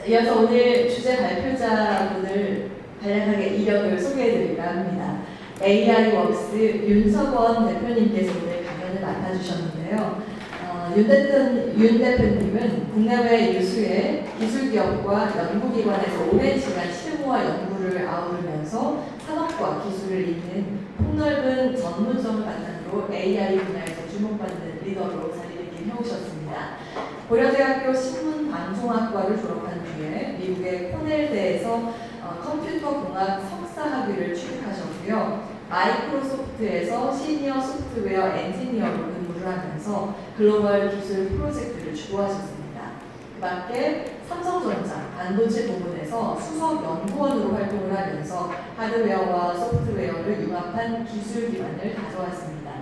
이어서 오늘 주제 발표자분을 간략하게 이력을 소개해드릴까 합니다. AI웍스 윤석원 대표님께서 오늘 강연을 맡아주셨는데요. 윤 대표님은 국내외 유수의 기술기업과 연구기관에서 오랜 시간 실무와 연구를 아우르면서 산업과 기술을 잇는 폭넓은 전문성을 바탕으로 AI 분야에서 주목받는 리더로 자리를 해오셨습니다. 고려대학교 신문방송학과를 졸업한 뒤에 미국의 코넬대에서 컴퓨터공학 석사학위를 취득하셨고요. 마이크로소프트에서 시니어 소프트웨어 엔지니어로 근무를 하면서 글로벌 기술 프로젝트를 주도하셨습니다. 그 밖에 삼성전자 반도체 부문에서 수석 연구원으로 활동을 하면서 하드웨어와 소프트웨어를 융합한 기술 기반을 가져왔습니다.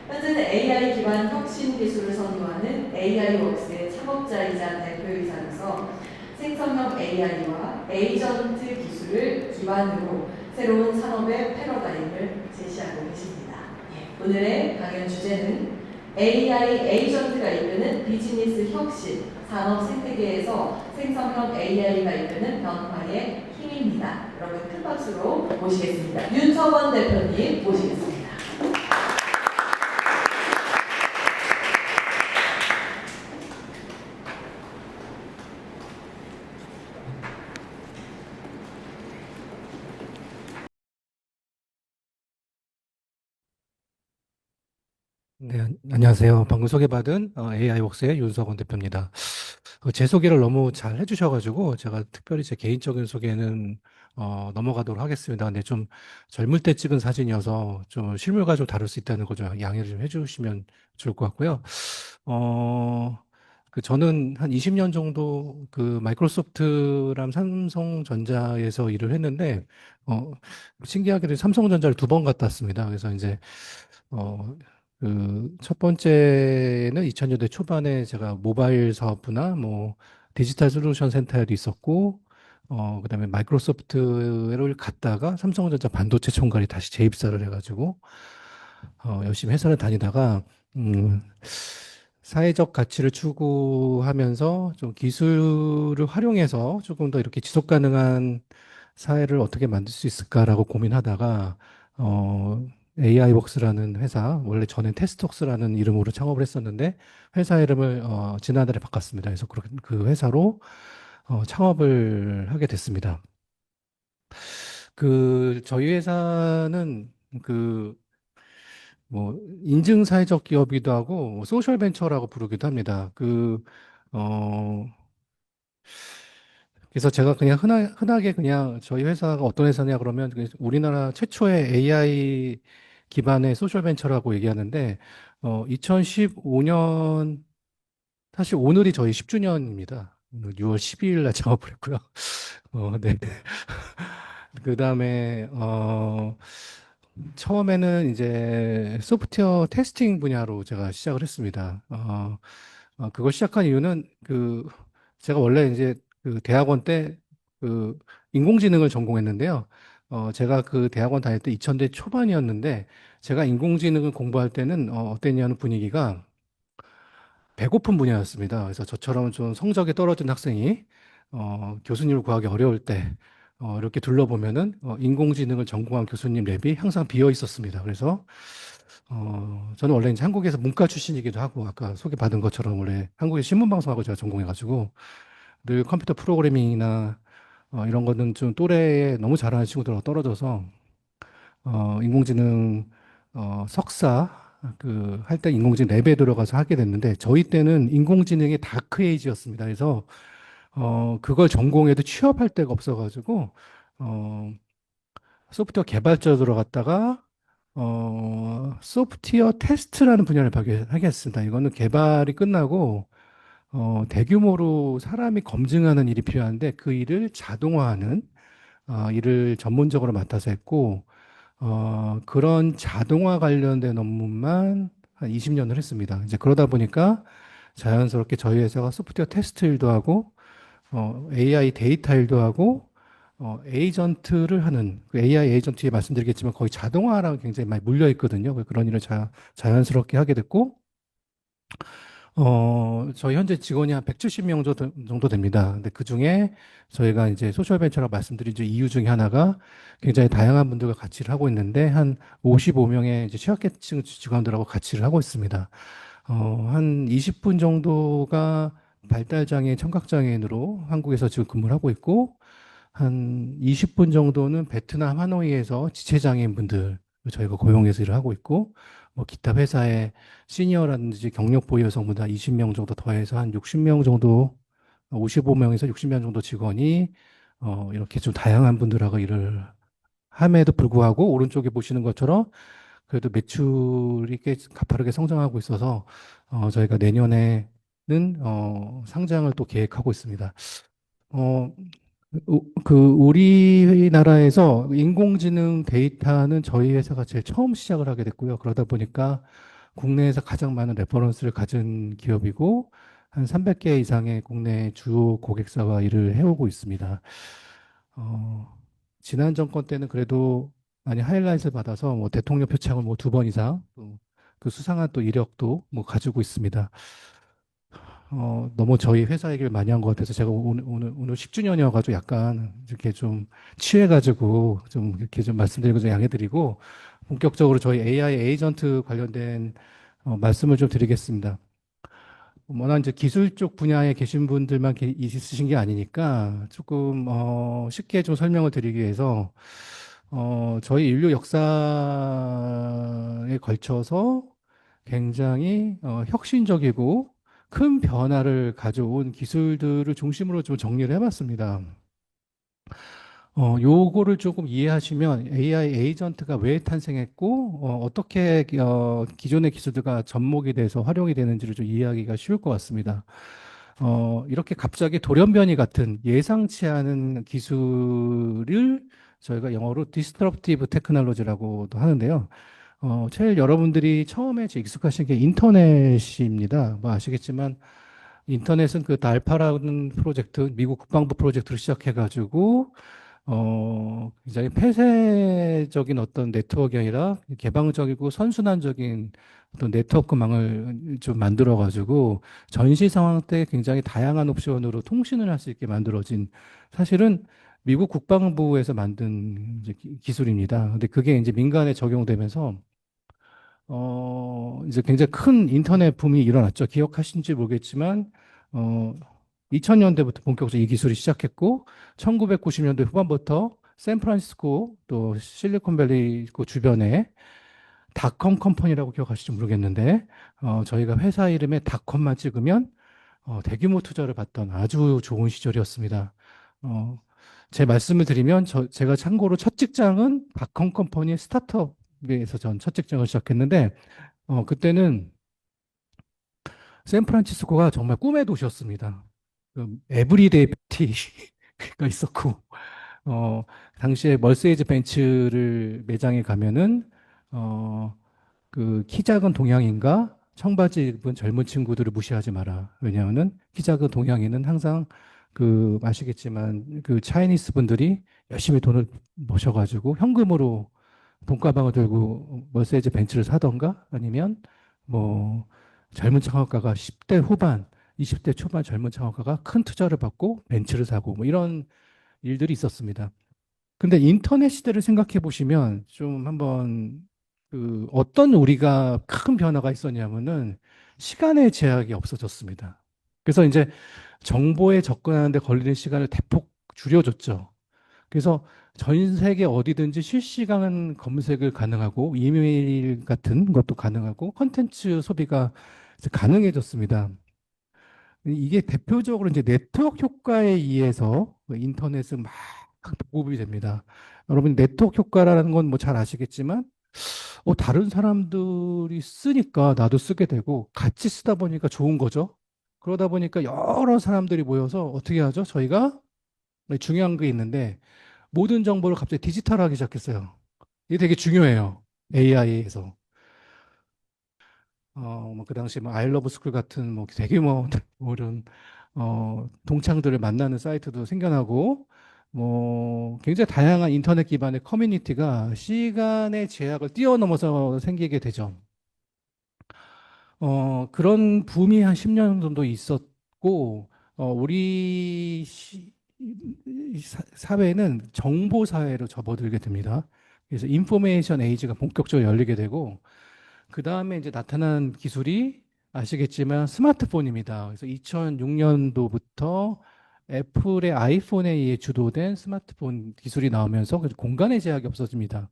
현재는 AI 기반 혁신 기술을 선도하는 AI웍스의 창업자이자 대표이사로서 생성형 AI와 에이전트 기술을 기반으로 새로운 산업의 패러다임을 제시하고 계십니다. 오늘의 강연 주제는 AI 에이전트가 이끄는 비즈니스 혁신, 산업 생태계에서 생성형 AI가 이끄는 변화의 힘입니다. 여러분 큰 박수로 모시겠습니다. 윤석원 대표님 모시겠습니다. 네, 안녕하세요. 방금 소개받은 AI웍스의 윤석원 대표입니다. 제 소개를 너무 잘 해주셔가지고 제가 특별히 제 개인적인 소개는 넘어가도록 하겠습니다. 근데 좀 젊을 때 찍은 사진이어서 좀 실물과 좀 다를 수 있다는 거 좀 양해를 좀 해주시면 좋을 것 같고요. 저는 한 20년 정도 그 마이크로소프트랑 삼성전자에서 일을 했는데 신기하게도 삼성전자를 2번 갔다 왔습니다. 그래서 이제 첫 번째는 2000년대 초반에 제가 모바일 사업부나 뭐 디지털 솔루션 센터에도 있었고, 그다음에 마이크로소프트를 갔다가 삼성전자 반도체 총괄이 다시 재입사를 해가지고, 열심히 회사를 다니다가, 사회적 가치를 추구하면서 좀 기술을 활용해서 조금 더 이렇게 지속 가능한 사회를 어떻게 만들 수 있을까라고 고민하다가, AI웍스라는 회사, 원래 전엔 테스톡스라는 이름으로 창업을 했었는데, 회사 이름을 지난달에 바꿨습니다. 그래서 그 회사로 창업을 하게 됐습니다. 저희 회사는 뭐, 인증사회적 기업이기도 하고, 뭐 소셜 벤처라고 부르기도 합니다. 어, 그래서 제가 그냥 흔하게 그냥 저희 회사가 어떤 회사냐 그러면 우리나라 최초의 AI 기반의 소셜 벤처라고 얘기하는데, 2015년, 사실 오늘이 저희 10주년입니다. 6월 12일 날 창업을 했고요. 네. 그 다음에, 처음에는 이제 소프트웨어 테스팅 분야로 제가 시작을 했습니다. 그걸 시작한 이유는 제가 원래 이제 그 대학원 때 그 인공지능을 전공했는데요. 제가 그 대학원 다닐 때 2000대 초반이었는데 제가 인공지능을 공부할 때는 어땠냐는 분위기가 배고픈 분야였습니다. 그래서 저처럼 좀 성적이 떨어진 학생이 교수님을 구하기 어려울 때 이렇게 둘러보면은 인공지능을 전공한 교수님 랩이 항상 비어 있었습니다. 그래서 저는 원래 이제 한국에서 문과 출신이기도 하고 아까 소개받은 것처럼 원래 한국의 신문방송하고 제가 전공해가지고 늘 컴퓨터 프로그래밍이나 이런 거는 좀 또래에 너무 잘하는 친구들하고 떨어져서 인공지능 석사 할 때 인공지능 랩에 들어가서 하게 됐는데 저희 때는 인공지능의 다크 에이지였습니다. 그래서 그걸 전공해도 취업할 데가 없어가지고 소프트웨어 개발자로 들어갔다가 소프트웨어 테스트라는 분야를 하게 했습니다. 이거는 개발이 끝나고 대규모로 사람이 검증하는 일이 필요한데 그 일을 자동화하는 일을 전문적으로 맡아서 했고 그런 자동화 관련된 업무만 한 20년을 했습니다. 이제 그러다 보니까 자연스럽게 저희 회사가 소프트웨어 테스트 일도 하고 AI 데이터 일도 하고 에이전트를 하는 그 AI 에이전트에 말씀드리겠지만 거의 자동화랑 굉장히 많이 물려 있거든요. 그런 일을 자연스럽게 하게 됐고 저희 현재 직원이 한 170명 정도 됩니다. 근데 그 중에 저희가 이제 소셜벤처라고 말씀드린 이제 이유 중에 하나가 굉장히 다양한 분들과 같이 일을 하고 있는데 한 55명의 이제 취약계층 직원들하고 같이 일을 하고 있습니다. 한 20분 정도가 발달장애인, 청각장애인으로 한국에서 지금 근무를 하고 있고, 한 20분 정도는 베트남 하노이에서 지체장애인 분들 저희가 고용해서 일을 하고 있고, 뭐 기타 회사의 시니어라든지 경력 보유 여성분들 한 20명 정도 더해서 한 60명 정도, 55명에서 60명 정도 직원이 이렇게 좀 다양한 분들하고 일을 함에도 불구하고 오른쪽에 보시는 것처럼 그래도 매출이 꽤 가파르게 성장하고 있어서 저희가 내년에는 상장을 또 계획하고 있습니다. 어, 우리나라에서 인공지능 데이터는 저희 회사가 제일 처음 시작을 하게 됐고요. 그러다 보니까 국내에서 가장 많은 레퍼런스를 가진 기업이고, 한 300개 이상의 국내 주요 고객사와 일을 해오고 있습니다. 어, 지난 정권 때는 그래도 많이 하이라이트를 받아서 뭐 대통령 표창을 뭐 2번 이상, 그 수상한 또 이력도 뭐 가지고 있습니다. 너무 저희 회사 얘기를 많이 한 것 같아서 제가 오늘 10주년이어가지고 약간 이렇게 좀 취해가지고 좀 이렇게 좀 말씀드리고 좀 양해드리고 본격적으로 저희 AI 에이전트 관련된 말씀을 좀 드리겠습니다. 워낙 이제 기술 쪽 분야에 계신 분들만 있으신 게 아니니까 조금 쉽게 좀 설명을 드리기 위해서 저희 인류 역사에 걸쳐서 굉장히 혁신적이고 큰 변화를 가져온 기술들을 중심으로 좀 정리를 해봤습니다. 요거를 조금 이해하시면 AI 에이전트가 왜 탄생했고, 어떻게 기존의 기술들과 접목이 돼서 활용이 되는지를 좀 이해하기가 쉬울 것 같습니다. 이렇게 갑자기 돌연변이 같은 예상치 않은 기술을 저희가 영어로 disruptive technology라고도 하는데요. 제일 여러분들이 처음에 이제 익숙하신 게 인터넷입니다. 뭐 아시겠지만 인터넷은 그 달파라는 프로젝트, 미국 국방부 프로젝트를 시작해가지고 굉장히 폐쇄적인 어떤 네트워크가 아니라 개방적이고 선순환적인 어떤 네트워크망을 좀 만들어가지고 전시 상황 때 굉장히 다양한 옵션으로 통신을 할 수 있게 만들어진 사실은 미국 국방부에서 만든 이제 기술입니다. 근데 그게 이제 민간에 적용되면서 이제 굉장히 큰 인터넷 붐이 일어났죠. 기억하신지 모르겠지만, 어, 2000년대부터 본격적으로 이 기술이 시작했고, 1990년대 후반부터 샌프란시스코 또 실리콘밸리 그 주변에 닷컴 컴퍼니라고 기억하실지 모르겠는데, 저희가 회사 이름에 닷컴만 찍으면 대규모 투자를 받던 아주 좋은 시절이었습니다. 어, 제 말씀을 드리면 제가 참고로 첫 직장은 닷컴 컴퍼니의 스타트업에서 전 첫 직장을 시작했는데 그때는 샌프란시스코가 정말 꿈의 도시였습니다. 에브리데이 뷰티가 있었고 어, 당시에 멀세이즈 벤츠를 매장에 가면은 어, 그 키 작은 동양인과 청바지 입은 젊은 친구들을 무시하지 마라. 왜냐하면은 키 작은 동양인은 항상 그 아시겠지만 그 차이니스 분들이 열심히 돈을 모셔가지고 현금으로 돈가방을 들고 머세이즈 벤츠를 사던가 아니면 뭐 젊은 창업가가 10대 후반, 20대 초반 젊은 창업가가 큰 투자를 받고 벤츠를 사고 뭐 이런 일들이 있었습니다. 근데 인터넷 시대를 생각해 보시면 좀 한번 그 어떤 우리가 큰 변화가 있었냐면은 시간의 제약이 없어졌습니다. 그래서 이제 정보에 접근하는데 걸리는 시간을 대폭 줄여줬죠. 그래서 전 세계 어디든지 실시간 검색을 가능하고 이메일 같은 것도 가능하고 컨텐츠 소비가 이제 가능해졌습니다. 이게 대표적으로 이제 네트워크 효과에 의해서 인터넷은 막 보급이 됩니다. 여러분 네트워크 효과라는 건 뭐 잘 아시겠지만 다른 사람들이 쓰니까 나도 쓰게 되고 같이 쓰다 보니까 좋은 거죠. 그러다 보니까 여러 사람들이 모여서 어떻게 하죠? 저희가 중요한 게 있는데 모든 정보를 갑자기 디지털하기 시작했어요. 이게 되게 중요해요. AI에서. 뭐 그 당시 뭐 아이러브 스쿨 같은 뭐 되게 뭐 이런 동창들을 만나는 사이트도 생겨나고 뭐 굉장히 다양한 인터넷 기반의 커뮤니티가 시간의 제약을 뛰어넘어서 생기게 되죠. 그런 붐이 한 10년 정도 있었고, 우리 이 사회는 정보 사회로 접어들게 됩니다. 그래서 인포메이션 에이지가 본격적으로 열리게 되고, 그 다음에 이제 나타난 기술이 아시겠지만 스마트폰입니다. 그래서 2006년도부터 애플의 아이폰에 의해 주도된 스마트폰 기술이 나오면서 공간의 제약이 없어집니다.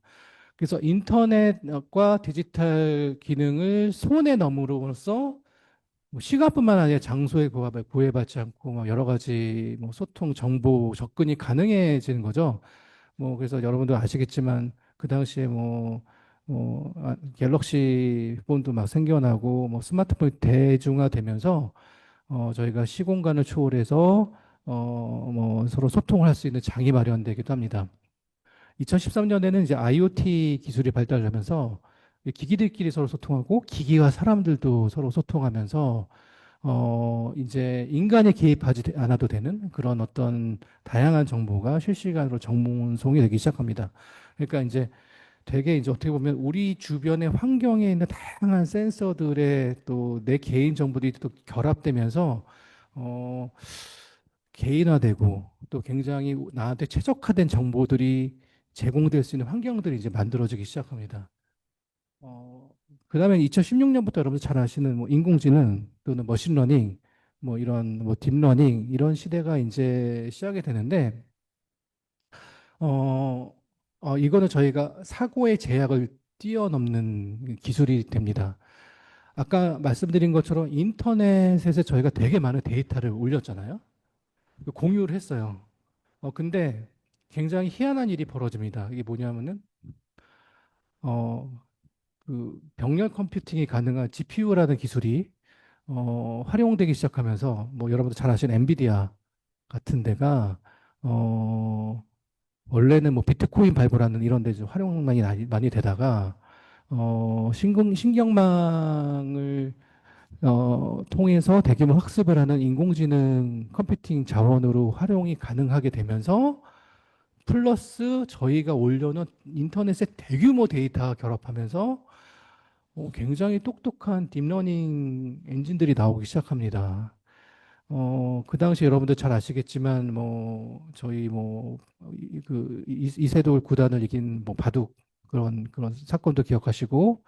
그래서 인터넷과 디지털 기능을 손에 넣음으로써 뭐 시간뿐만 아니라 장소에 구애받지 않고 뭐 여러 가지 뭐 소통, 정보 접근이 가능해지는 거죠. 뭐 그래서 여러분도 아시겠지만 그 당시에 갤럭시 폰도 막 생겨나고 뭐 스마트폰이 대중화되면서 저희가 시공간을 초월해서 뭐 서로 소통을 할 수 있는 장이 마련되기도 합니다. 2013년에는 이제 IoT 기술이 발달하면서 기기들끼리 서로 소통하고 기기와 사람들도 서로 소통하면서 이제 인간이 개입하지 않아도 되는 그런 어떤 다양한 정보가 실시간으로 전송이 되기 시작합니다. 그러니까 이제 되게 이제 어떻게 보면 우리 주변의 환경에 있는 다양한 센서들의 또 내 개인 정보들이 또 결합되면서 어, 개인화되고 또 굉장히 나한테 최적화된 정보들이 제공될 수 있는 환경들이 이제 만들어지기 시작합니다. 그다음에 2016년부터 여러분들 잘 아시는 뭐 인공지능 또는 머신러닝 뭐 이런 뭐 딥러닝 이런 시대가 이제 시작이 되는데 어, 이거는 저희가 사고의 제약을 뛰어넘는 기술이 됩니다. 아까 말씀드린 것처럼 인터넷에 저희가 되게 많은 데이터를 올렸잖아요. 공유를 했어요. 근데 굉장히 희한한 일이 벌어집니다. 이게 뭐냐면은, 어, 그 병렬 컴퓨팅이 가능한 GPU라는 기술이, 활용되기 시작하면서, 뭐 여러분들 잘 아시는 엔비디아 같은 데가, 어, 원래는 뭐 비트코인 발굴하는 이런 데 좀 활용량이 많이 되다가, 신경망을 통해서 대규모 학습을 하는 인공지능 컴퓨팅 자원으로 활용이 가능하게 되면서 플러스 저희가 올려놓은 인터넷의 대규모 데이터 결합하면서 굉장히 똑똑한 딥러닝 엔진들이 나오기 시작합니다. 그 당시 여러분들 잘 아시겠지만 뭐 저희 그 이세돌 구단을 이긴 뭐 바둑 그런 사건도 기억하시고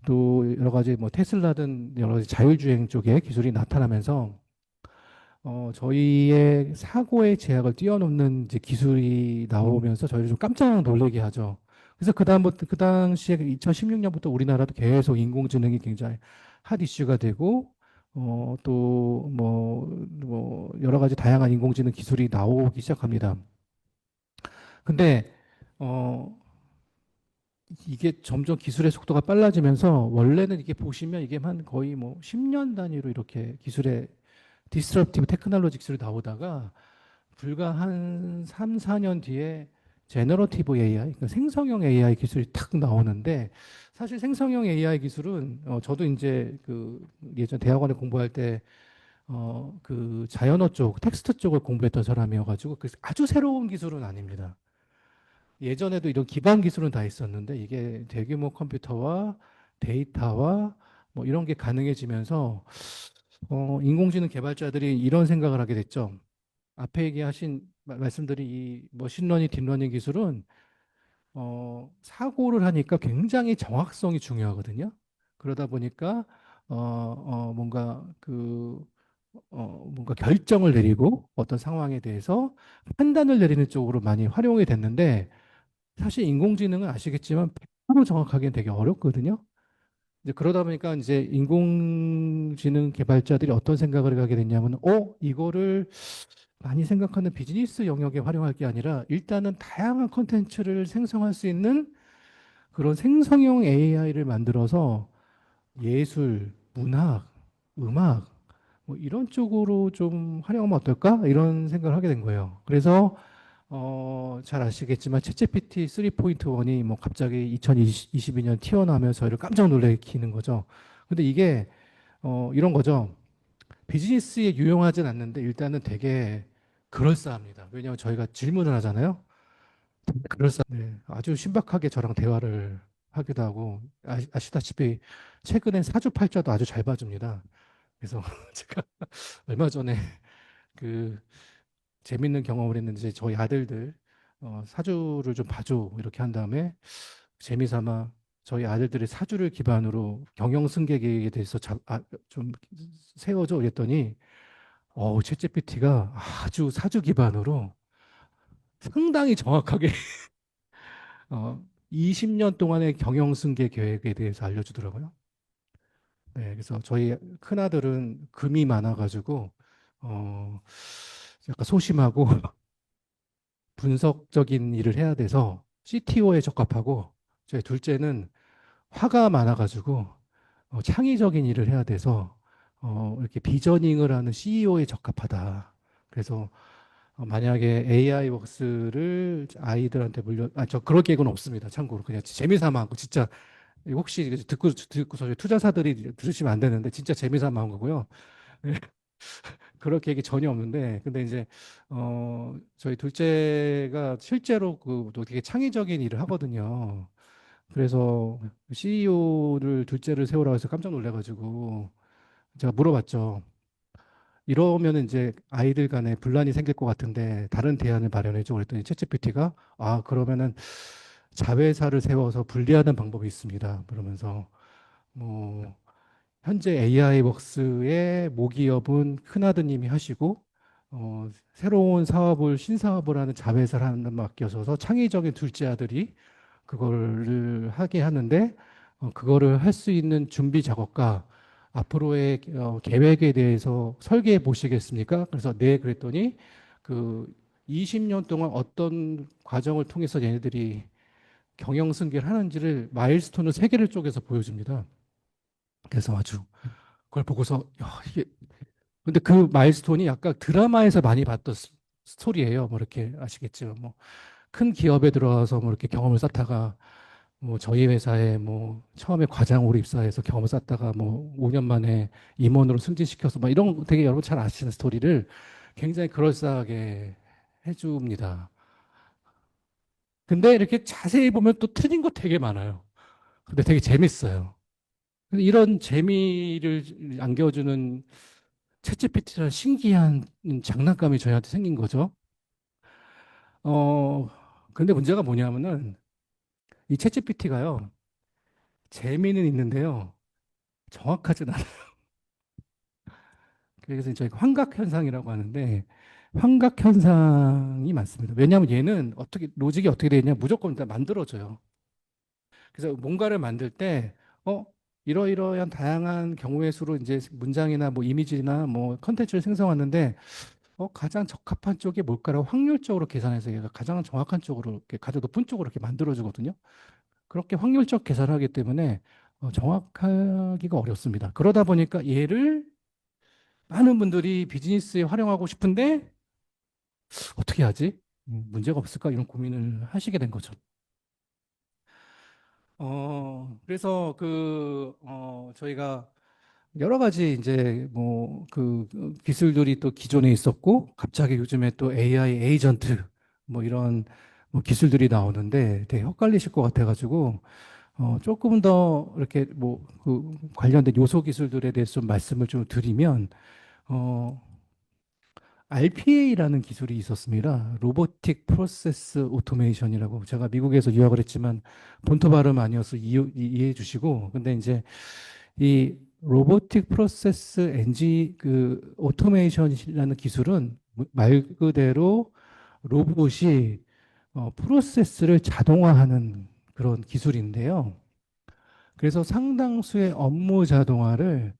또 여러 가지 뭐 테슬라든 여러 가지 자율주행 쪽에 기술이 나타나면서 저희의 사고의 제약을 뛰어넘는 이제 기술이 나오면서 저희를 좀 깜짝 놀라게 하죠. 그래서 그다음부터 그 당시에 2016년부터 우리나라도 계속 인공지능이 굉장히 핫 이슈가 되고 또 뭐 여러 가지 다양한 인공지능 기술이 나오기 시작합니다. 근데 어 이게 점점 기술의 속도가 빨라지면서 원래는 이게 보시면 이게 한 거의 뭐 10년 단위로 이렇게 기술의 디스럽티브 테크놀로지 기술이 나오다가 불과 한 3, 4년 뒤에 제너러티브 AI, 그러니까 생성형 AI 기술이 탁 나오는데 사실 생성형 AI 기술은 저도 이제 그 예전 대학원에 공부할 때 그 자연어 쪽, 텍스트 쪽을 공부했던 사람이어가지고 그 아주 새로운 기술은 아닙니다. 예전에도 이런 기반 기술은 다 있었는데 이게 대규모 컴퓨터와 데이터와 뭐 이런 게 가능해지면서 인공지능 개발자들이 이런 생각을 하게 됐죠. 앞에 얘기하신 말씀드린 이 머신러닝, 딥러닝 기술은 사고를 하니까 굉장히 정확성이 중요하거든요. 그러다 보니까 뭔가 뭔가 결정을 내리고 어떤 상황에 대해서 판단을 내리는 쪽으로 많이 활용이 됐는데 사실 인공지능은 아시겠지만 100% 정확하기는 되게 어렵거든요. 이제 그러다 보니까 이제 인공지능 개발자들이 어떤 생각을 하게 됐냐면, 이거를 많이 생각하는 비즈니스 영역에 활용할 게 아니라 일단은 다양한 컨텐츠를 생성할 수 있는 그런 생성형 AI를 만들어서 예술, 문학, 음악, 뭐 이런 쪽으로 좀 활용하면 어떨까? 이런 생각을 하게 된 거예요. 그래서 잘 아시겠지만 챗GPT 3.1이 뭐 갑자기 2022년 튀어나오면서 저희를 깜짝 놀래키는 거죠. 근데 이게 이런 거죠. 비즈니스에 유용하진 않는데 일단은 되게 그럴싸합니다. 왜냐하면 저희가 질문을 하잖아요. 네, 아주 신박하게 저랑 대화를 하기도 하고 아시다시피 최근엔 사주팔자도 아주 잘 봐줍니다. 그래서 제가 얼마 전에 그 재밌는 경험을 했는데 저희 아들들 사주를 좀 봐줘 이렇게 한 다음에 재미삼아 저희 아들들의 사주를 기반으로 경영승계 계획에 대해서 좀 세워줘 이랬더니 챗GPT가 아주 사주 기반으로 상당히 정확하게 어, 20년 동안의 경영승계 계획에 대해서 알려주더라고요. 네, 그래서 저희 큰아들은 금이 많아가지고 어, 약간 소심하고 분석적인 일을 해야 돼서 CTO에 적합하고 저희 둘째는 화가 많아가지고 창의적인 일을 해야 돼서 이렇게 비저닝을 하는 CEO에 적합하다. 그래서 만약에 AI 웍스를 아이들한테 저 그럴 계획은 없습니다. 참고로 그냥 재미삼아 하고 진짜 이거 혹시 듣고서 투자사들이 들으시면 안 되는데 진짜 재미삼아 한 거고요. 그럴 계획이 전혀 없는데 근데 이제 저희 둘째가 실제로 또 되게 창의적인 일을 하거든요. 그래서 CEO를 둘째를 세우라고 해서 깜짝 놀래가지고 제가 물어봤죠. 이러면 이제 아이들 간에 분란이 생길 것 같은데 다른 대안을 마련해줘 그랬더니 챗GPT가 그러면은 자회사를 세워서 분리하는 방법이 있습니다. 그러면서 뭐 현재 AI 웍스의 모기업은 큰아드님이 하시고 새로운 신사업을 하는 자회사를 하는 맡겨서 창의적인 둘째 아들이 그거를 하게 하는데 그거를 할 수 있는 준비 작업과 앞으로의 계획에 대해서 설계해 보시겠습니까? 그래서 네 그랬더니 그 20년 동안 어떤 과정을 통해서 얘네들이 경영 승계를 하는지를 마일스톤을 세 개를 쪼개서 보여줍니다. 그래서 아주 그걸 보고서 야, 이게 근데 그 마일스톤이 약간 드라마에서 많이 봤던 스토리예요. 뭐 이렇게 아시겠죠? 뭐 큰 기업에 들어와서 뭐 이렇게 경험을 쌓다가 뭐 저희 회사에 뭐 처음에 과장으로 입사해서 경험을 쌓다가 뭐 5년 만에 임원으로 승진시켜서 막 이런 거 되게 여러분 잘 아시는 스토리를 굉장히 그럴싸하게 해줍니다. 근데 이렇게 자세히 보면 또 틀린 거 되게 많아요. 근데 되게 재밌어요. 근데 이런 재미를 안겨주는 챗GPT라는 신기한 장난감이 저희한테 생긴 거죠. 어, 근데 문제가 뭐냐면은 이 챗GPT가요, 재미는 있는데요, 정확하진 않아요. 그래서 저희 환각 현상이라고 하는데, 환각 현상이 많습니다. 왜냐하면 얘는 로직이 어떻게 되냐, 무조건 다 만들어져요. 그래서 뭔가를 만들 때, 이러이러한 다양한 경우의 수로 이제 문장이나 뭐 이미지나 뭐 컨텐츠를 생성하는데, 가장 적합한 쪽이 뭘까라고 확률적으로 계산해서 얘가 가장 정확한 쪽으로, 이렇게 가장 높은 쪽으로 이렇게 만들어주거든요. 그렇게 확률적 계산을 하기 때문에 정확하기가 어렵습니다. 그러다 보니까 얘를 많은 분들이 비즈니스에 활용하고 싶은데 어떻게 하지? 문제가 없을까? 이런 고민을 하시게 된 거죠. 그래서 저희가 여러 가지 이제 뭐 기술들이 또 기존에 있었고 갑자기 요즘에 또 AI 에이전트 뭐 이런 뭐 기술들이 나오는데 되게 헷갈리실 것 같아가지고 조금 더 이렇게 뭐 관련된 요소 기술들에 대해서 좀 말씀을 좀 드리면 어, RPA라는 기술이 있었습니다. 로보틱 프로세스 오토메이션이라고 제가 미국에서 유학을 했지만 본토 발음 아니어서 이해해 주시고 근데 이제 이 로보틱 프로세스 오토메이션이라는 기술은 말 그대로 로봇이 프로세스를 자동화하는 그런 기술인데요. 그래서 상당수의 업무 자동화를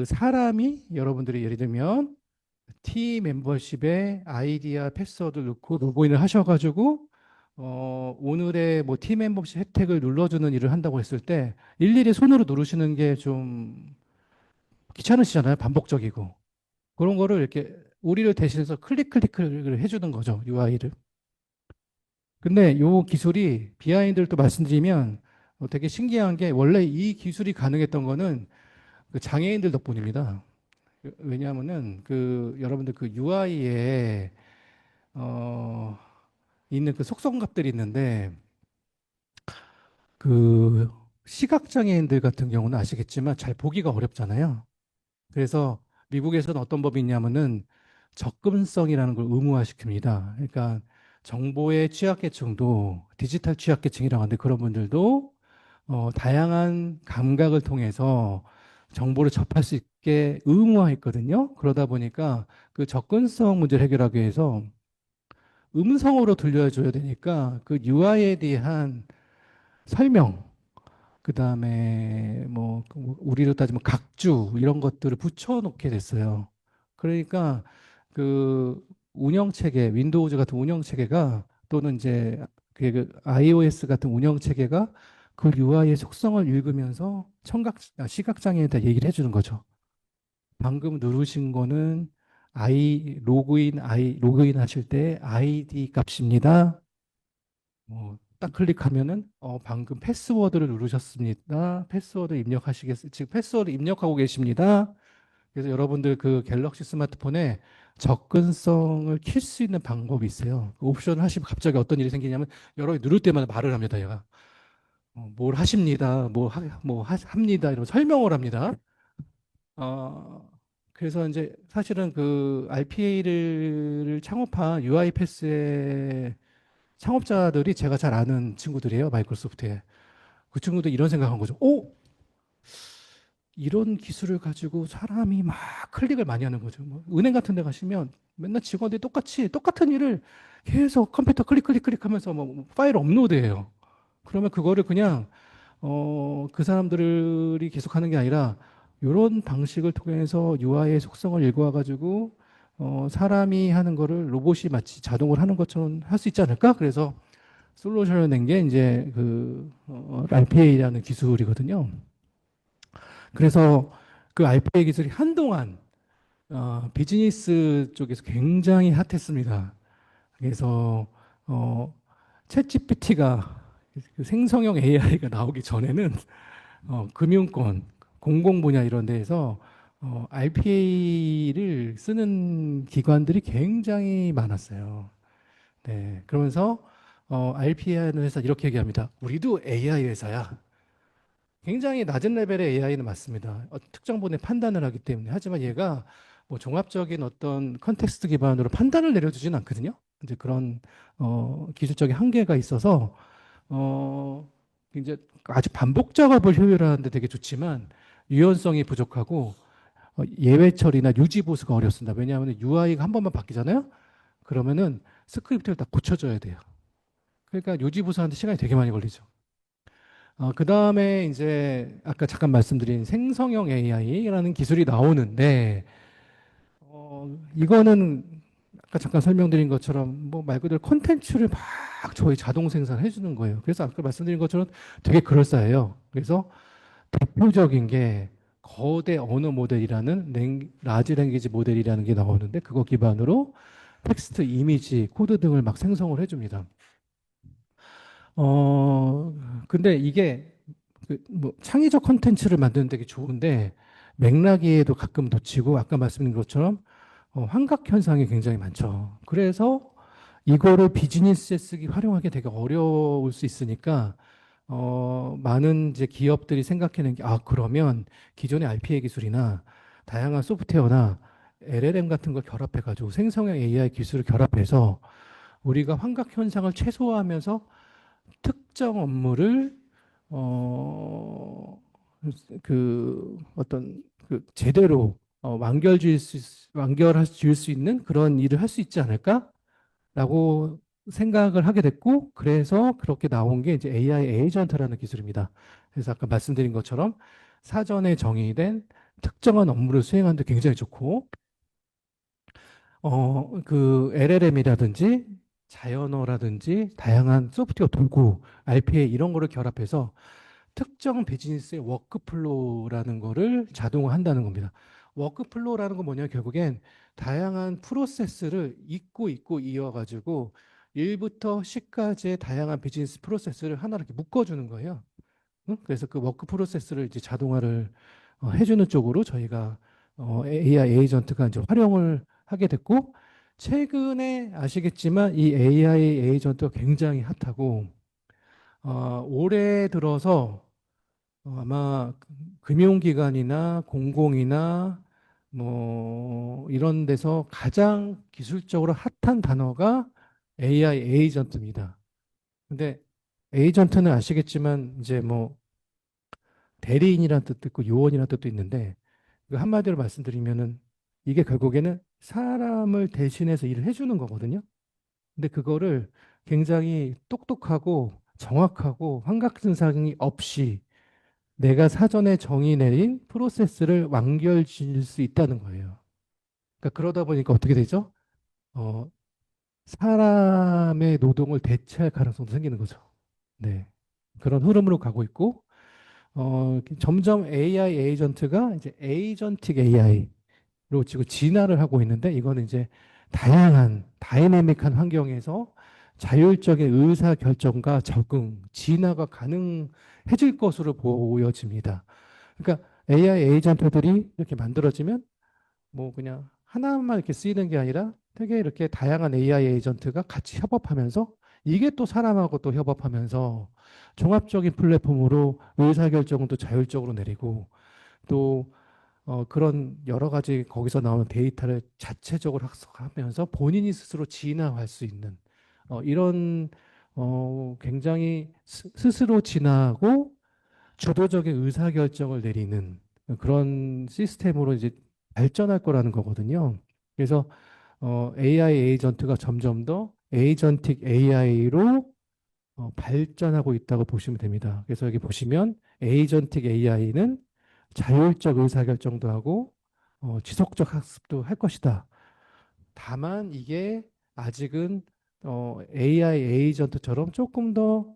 사람이 여러분들이 예를 들면 T 멤버십에 아이디와 패스워드를 넣고 로그인을 하셔가지고 오늘의 뭐 T 멤버십 혜택을 눌러주는 일을 한다고 했을 때 일일이 손으로 누르시는 게 좀 귀찮으시잖아요. 반복적이고 그런 거를 이렇게 우리를 대신해서 클릭을 해주는 거죠. UI를. 근데 요 기술이 비하인드를 또 말씀드리면 되게 신기한 게 원래 이 기술이 가능했던 거는 그 장애인들 덕분입니다. 왜냐하면은 여러분들 UI에 있는 속성값들이 있는데 그 시각장애인들 같은 경우는 아시겠지만 잘 보기가 어렵잖아요. 그래서 미국에서는 어떤 법이 있냐면은 접근성이라는 걸 의무화시킵니다. 그러니까 정보의 취약계층도 디지털 취약계층이라고 하는데 그런 분들도 다양한 감각을 통해서 정보를 접할 수 있게 의무화했거든요. 그러다 보니까 그 접근성 문제를 해결하기 위해서 음성으로 들려줘야 되니까 그 UI에 대한 설명, 그다음에 뭐 우리로 따지면 각주 이런 것들을 붙여놓게 됐어요. 그러니까 그 운영 체계, 윈도우즈 같은 운영 체계가 또는 이제 그 iOS 같은 운영 체계가 그 UI의 속성을 읽으면서 시각 장애인한테 얘기를 해주는 거죠. 방금 누르신 거는 로그인 하실 때 아이디 값입니다. 딱 클릭하면은 방금 패스워드를 누르셨습니다. 패스워드 지금 패스워드 입력하고 계십니다. 그래서 여러분들 그 갤럭시 스마트폰에 접근성을 킬 수 있는 방법이 있어요. 그 옵션을 하시면 갑자기 어떤 일이 생기냐면 여러분이 누를 때마다 말을 합니다. 얘가 뭘 하십니다. 합니다. 이런 설명을 합니다. 어, 그래서 이제 사실은 그 RPA를 창업한 UiPath의 창업자들이 제가 잘 아는 친구들이에요. 마이크로소프트에. 그 친구도 이런 생각한 거죠. 이런 기술을 가지고 사람이 막 클릭을 많이 하는 거죠. 뭐 은행 같은 데 가시면 맨날 직원들이 똑같은 일을 계속 컴퓨터 클릭 하면서 뭐 파일 업로드해요. 그러면 그거를 그냥 그 사람들이 계속 하는 게 아니라 이런 방식을 통해서 UI의 속성을 읽어와가지고 사람이 하는 거를 로봇이 마치 자동으로 하는 것처럼 할 수 있지 않을까? 그래서 솔루션을 낸 게 이제 그 RPA라는 기술이거든요. 그래서 그 RPA 기술이 한동안 비즈니스 쪽에서 굉장히 핫했습니다. 그래서 챗 GPT가 그 생성형 AI가 나오기 전에는 금융권, 공공 분야 이런 데에서 RPA를 쓰는 기관들이 굉장히 많았어요. 네, 그러면서 RPA는 회사 이렇게 얘기합니다. 우리도 AI 회사야. 굉장히 낮은 레벨의 AI는 맞습니다. 특정 부분에 판단을 하기 때문에. 하지만 얘가 뭐 종합적인 어떤 컨텍스트 기반으로 판단을 내려주지는 않거든요. 이제 그런 기술적인 한계가 있어서 어, 이제 아주 반복 작업을 효율화하는데 되게 좋지만 유연성이 부족하고 예외 처리나 유지 보수가 어렵습니다. 왜냐하면 UI가 한 번만 바뀌잖아요. 그러면은 스크립트를 다 고쳐줘야 돼요. 그러니까 유지 보수하는데 시간이 되게 많이 걸리죠. 그 다음에 이제 아까 잠깐 말씀드린 생성형 AI라는 기술이 나오는데, 이거는 아까 잠깐 설명드린 것처럼 뭐 말 그대로 콘텐츠를 막 저희 자동 생산해 주는 거예요. 그래서 아까 말씀드린 것처럼 되게 그럴싸해요. 그래서 대표적인 게 거대 언어 모델이라는 라지 랭귀지 모델이라는 게 나오는데 그거 기반으로 텍스트, 이미지, 코드 등을 막 생성을 해줍니다. 어, 근데 이게 그뭐 창의적 컨텐츠를 만드는 되게 좋은데 맥락에도 가끔 놓치고 아까 말씀드린 것처럼 환각 현상이 굉장히 많죠. 그래서 이거를 비즈니스에 쓰기 활용하기 되게 어려울 수 있으니까 많은 이제 기업들이 생각해낸 게 그러면 기존의 RPA 기술이나 다양한 소프트웨어나 LLM 같은 걸 결합해가지고 생성형 AI 기술을 결합해서 우리가 환각 현상을 최소화하면서 특정 업무를 어, 그 어떤 그 제대로 완결할 수 있는 그런 일을 할 수 있지 않을까라고 생각을 하게 됐고 그래서 그렇게 나온 게 이제 AI 에이전트라는 기술입니다. 그래서 아까 말씀드린 것처럼 사전에 정의된 특정한 업무를 수행하는데 굉장히 좋고 그 LLM이라든지 자연어라든지 다양한 소프트웨어 도구, RPA 이런 거를 결합해서 특정 비즈니스의 워크플로우라는 거를 자동화한다는 겁니다. 워크플로우라는 건 뭐냐면 결국엔 다양한 프로세스를 잇고 이어가지고 1부터 10까지의 다양한 비즈니스 프로세스를 하나로 이렇게 묶어주는 거예요. 응? 그래서 그 워크 프로세스를 이제 자동화를 해주는 쪽으로 저희가 AI 에이전트가 이제 활용을 하게 됐고 최근에 아시겠지만 이 AI 에이전트가 굉장히 핫하고 올해 들어서 아마 금융기관이나 공공이나 뭐 이런 데서 가장 기술적으로 핫한 단어가 AI 에이전트입니다. 근데 에이전트는 아시겠지만 이제 뭐 대리인이라는 뜻도 있고 요원이라는 뜻도 있는데 그 한마디로 말씀드리면은 이게 결국에는 사람을 대신해서 일을 해주는 거거든요. 근데 그거를 굉장히 똑똑하고 정확하고 환각증상이 없이 내가 사전에 정의 내린 프로세스를 완결 지을 수 있다는 거예요. 그러니까 그러다 보니까 어떻게 되죠? 어, 사람의 노동을 대체할 가능성도 생기는 거죠. 네. 그런 흐름으로 가고 있고, 점점 AI 에이전트가 이제 에이전틱 AI로 지금 진화를 하고 있는데, 이거는 이제 다양한, 다이내믹한 환경에서 자율적인 의사 결정과 적응, 진화가 가능해질 것으로 보여집니다. 그러니까 AI 에이전트들이 이렇게 만들어지면 뭐 그냥 하나만 이렇게 쓰이는 게 아니라 되게 이렇게 다양한 AI 에이전트가 같이 협업하면서 이게 또 사람하고 또 협업하면서 종합적인 플랫폼으로 의사결정도 자율적으로 내리고 또 그런 여러 가지 거기서 나오는 데이터를 자체적으로 학습하면서 본인이 스스로 진화할 수 있는 이런 굉장히 스스로 진화하고 주도적인 의사결정을 내리는 그런 시스템으로 이제 발전할 거라는 거거든요. 그래서 AI 에이전트가 점점 더 에이전틱 AI로 발전하고 있다고 보시면 됩니다. 그래서 여기 보시면 에이전틱 AI는 자율적 의사결정도 하고 지속적 학습도 할 것이다. 다만 이게 아직은 AI 에이전트처럼 조금 더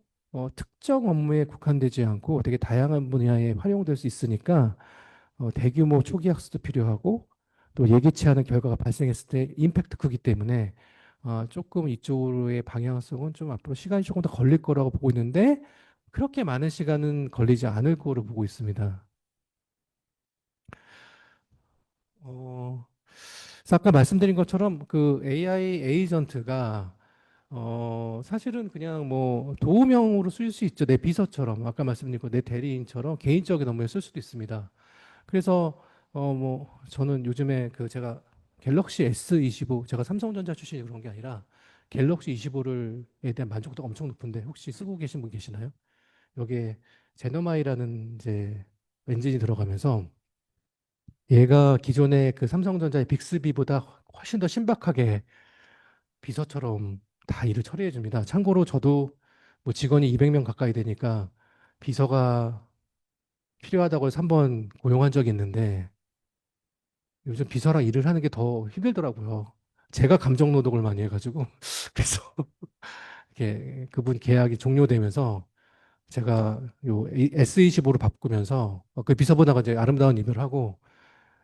특정 업무에 국한되지 않고 되게 다양한 분야에 활용될 수 있으니까 대규모 초기 학습도 필요하고 또 예기치 않은 결과가 발생했을 때 임팩트 크기 때문에 조금 이쪽으로의 방향성은 좀 앞으로 시간이 조금 더 걸릴 거라고 보고 있는데 그렇게 많은 시간은 걸리지 않을 거로 보고 있습니다. 어, 그래서 아까 말씀드린 것처럼 그 AI 에이전트가 사실은 그냥 뭐 도우명으로 쓸 수 있죠. 내 비서처럼. 아까 말씀드린 거 내 대리인처럼 개인적인 업무에 쓸 수도 있습니다. 그래서, 뭐, 저는 요즘에 그 제가 갤럭시 S25, 제가 삼성전자 출신이 그런 게 아니라 갤럭시 25에 대한 만족도가 엄청 높은데 혹시 쓰고 계신 분 계시나요? 여기에 제너마이라는 이제 엔진이 들어가면서 얘가 기존의 그 삼성전자의 빅스비보다 훨씬 더 신박하게 비서처럼 다 일을 처리해 줍니다. 참고로 저도 뭐 직원이 200명 가까이 되니까 비서가 필요하다고 해서 한 번 고용한 적이 있는데 요즘 비서랑 일을 하는 게 더 힘들더라고요. 제가 감정 노동을 많이 해가지고 그래서 이렇게 그분 계약이 종료되면서 제가 요 S25로 바꾸면서 그 비서분하고 이제 아름다운 이별을 하고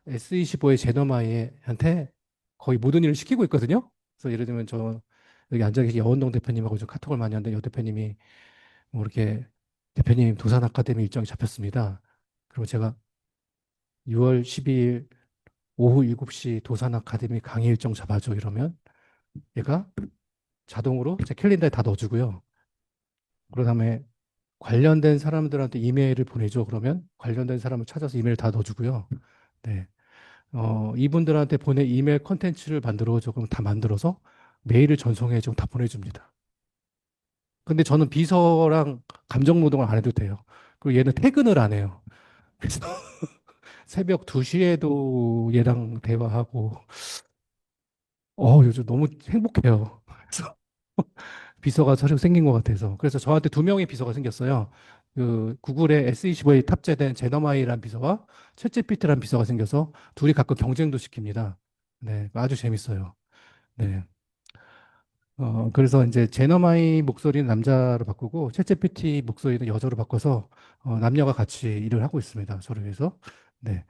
S25의 제너마이한테 거의 모든 일을 시키고 있거든요. 그래서 예를 들면 저 여기 앉아 계신 여원동 대표님하고 좀 카톡을 많이 하는데 여 대표님이 뭐 이렇게 대표님 도산 아카데미 일정이 잡혔습니다. 그리고 제가 6월 12일 오후 7시 도산 아카데미 강의 일정 잡아줘 이러면 얘가 자동으로 제 캘린더에 다 넣어주고요. 그런 다음에 관련된 사람들한테 이메일을 보내줘 그러면 관련된 사람을 찾아서 이메일 다 넣어주고요. 네. 이분들한테 보낸 이메일 컨텐츠를 만들어줘. 그럼 다 만들어서 메일을 전송해줘. 다 보내줍니다. 근데 저는 비서랑 감정 노동을 안 해도 돼요. 그리고 얘는 퇴근을 안 해요. 그래서 새벽 2시에도 얘랑 대화하고, 요즘 너무 행복해요. 그래서 비서가 새로 생긴 것 같아서. 그래서 저한테 두 명의 비서가 생겼어요. 그 구글의 S25에 탑재된 제너마이라는 비서와 챗GPT라는 비서가 생겨서 둘이 가끔 경쟁도 시킵니다. 네, 아주 재밌어요. 네. 그래서 이제 제너마이 목소리는 남자로 바꾸고 챗GPT 목소리는 여자로 바꿔서 남녀가 같이 일을 하고 있습니다. 저를 위해서. 네.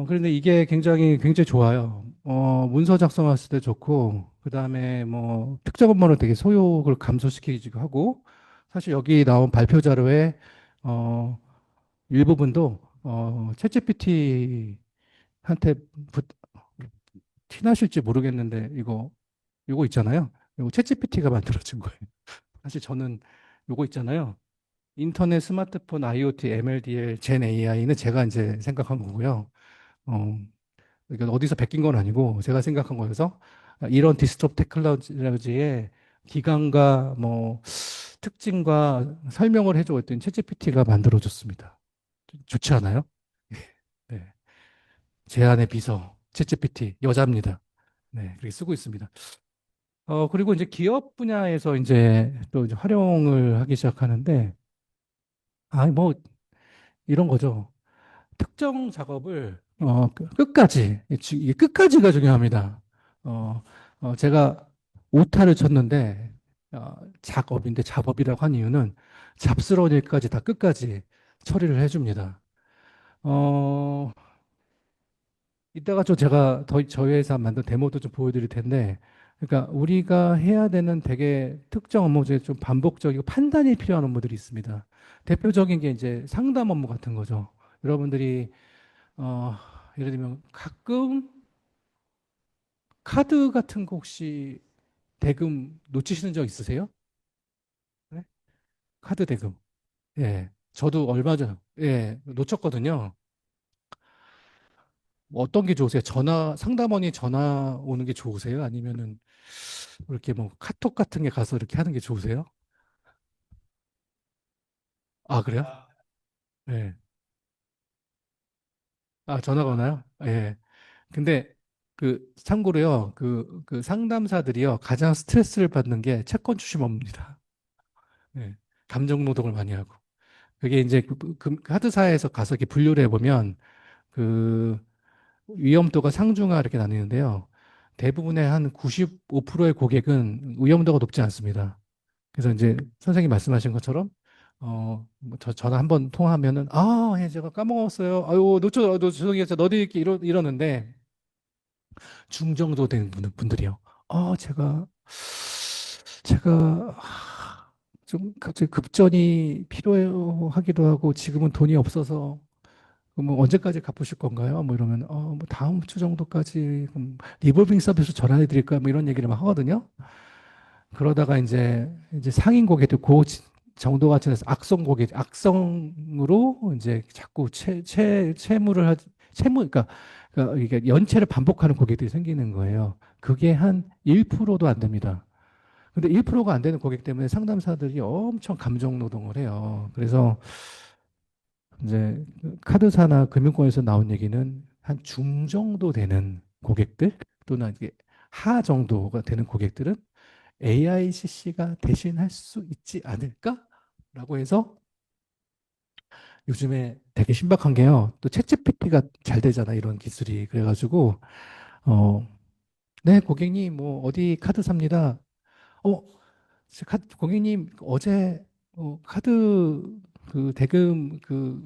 그런데 이게 굉장히 좋아요. 문서 작성했을 때 좋고, 그 다음에 뭐 특정 업무는 되게 소욕을 감소시키기도 하고, 사실 여기 나온 발표 자료의 일부분도 챗GPT한테 티나실지 모르겠는데 이거 있잖아요. 이거 챗GPT가 만들어준 거예요. 사실 저는 요거 있잖아요. 인터넷, 스마트폰, IoT, MLDL, 젠 AI는 제가 이제 생각한 거고요. 어, 이건 어디서 베낀 건 아니고 제가 생각한 거여서 이런 디스트롭 테크놀로지의 기관과 뭐 특징과 설명을 해주고 있던 챗GPT가 만들어졌습니다. 좋지 않아요? 네. 제 안의 비서, 챗GPT, 여자입니다. 네, 그렇게 쓰고 있습니다. 그리고 이제 기업 분야에서 이제 또 이제 활용을 하기 시작하는데, 뭐, 이런 거죠. 특정 작업을, 끝까지, 이게 끝까지가 중요합니다. 어, 제가 오타를 쳤는데, 작업인데 작업이라고 한 이유는 잡스러운 일까지 다 끝까지 처리를 해줍니다. 어, 이따가 좀 제가 저희 회사 만든 데모도 좀 보여드릴 텐데, 그러니까 우리가 해야 되는 되게 특정 업무 중에 좀 반복적이고 판단이 필요한 업무들이 있습니다. 대표적인 게 이제 상담 업무 같은 거죠. 여러분들이 어, 예를 들면 가끔 카드 같은 거 혹시 대금 놓치시는 적 있으세요? 네? 카드 대금. 예. 저도 얼마 전, 예, 놓쳤거든요. 뭐 어떤 게 좋으세요? 상담원이 전화 오는 게 좋으세요? 아니면은 이렇게 뭐 카톡 같은 게 가서 이렇게 하는 게 좋으세요? 아, 그래요? 예. 아, 전화가 오나요? 예. 근데 참고로요, 그 상담사들이요, 가장 스트레스를 받는 게 채권 추심업무입니다. 예. 감정 노동을 많이 하고. 그게 이제 카드사에서 가서 이렇게 분류를 해보면 그 위험도가 상중하 이렇게 나뉘는데요. 대부분의 한 95%의 고객은 위험도가 높지 않습니다. 그래서 이제 선생님 말씀하신 것처럼 뭐저 전화 한 번 통화하면은 예, 제가 까먹었어요. 아유, 죄송해요. 저 넣어드릴게 이러는데 중정도 된 분들이요. 제가 좀 갑자기 급전이 필요하기도 하고 지금은 돈이 없어서 뭐 언제까지 갚으실 건가요? 뭐 이러면 뭐 다음 주 정도까지 그럼 리볼빙 서비스 전화해 드릴까요? 뭐 이런 얘기를 막 하거든요. 그러다가 이제 상인 고객들 정도가 지나서 악성으로 이제 자꾸 채무를 그러니까 이게 연체를 반복하는 고객들이 생기는 거예요. 그게 한 1%도 안 됩니다. 근데 1%가 안 되는 고객 때문에 상담사들이 엄청 감정 노동을 해요. 그래서 이제 카드사나 금융권에서 나온 얘기는 한 중 정도 되는 고객들 또는 이게 하 정도가 되는 고객들은 AICC가 대신할 수 있지 않을까라고 해서 요즘에 되게 신박한 게요. 또 챗GPT가 잘 되잖아, 이런 기술이. 그래가지고, 어, 네, 고객님, 뭐, 어디 카드 삽니다. 어, 고객님, 어제, 카드 대금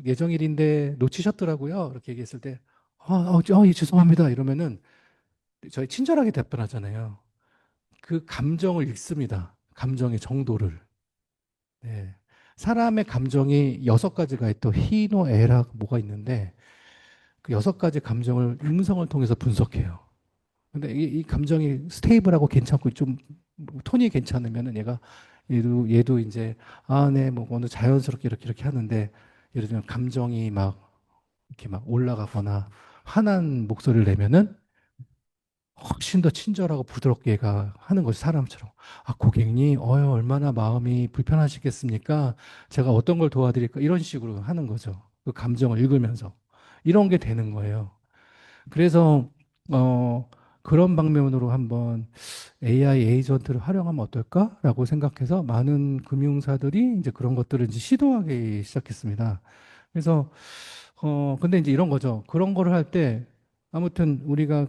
예정일인데 놓치셨더라고요. 이렇게 얘기했을 때, 예, 죄송합니다. 이러면은 저희 친절하게 답변하잖아요. 그 감정을 읽습니다. 감정의 정도를. 네. 사람의 감정이 여섯 가지가 있고 희노 애락 뭐가 있는데 그 여섯 가지 감정을 음성을 통해서 분석해요. 근데 이 감정이 스테이블하고 괜찮고 좀뭐 톤이 괜찮으면은 얘도 이제 네, 뭐 어느 자연스럽게 이렇게 하는데 예를 들면 감정이 막 이렇게 막 올라가거나 화난 목소리를 내면은 훨씬 더 친절하고 부드럽게 얘가 하는 거지, 사람처럼. 고객님, 얼마나 마음이 불편하시겠습니까? 제가 어떤 걸 도와드릴까? 이런 식으로 하는 거죠. 그 감정을 읽으면서. 이런 게 되는 거예요. 그래서, 그런 방면으로 한번 AI 에이전트를 활용하면 어떨까라고 생각해서 많은 금융사들이 이제 그런 것들을 이제 시도하기 시작했습니다. 그래서, 근데 이제 이런 거죠. 그런 거를 할 때, 아무튼 우리가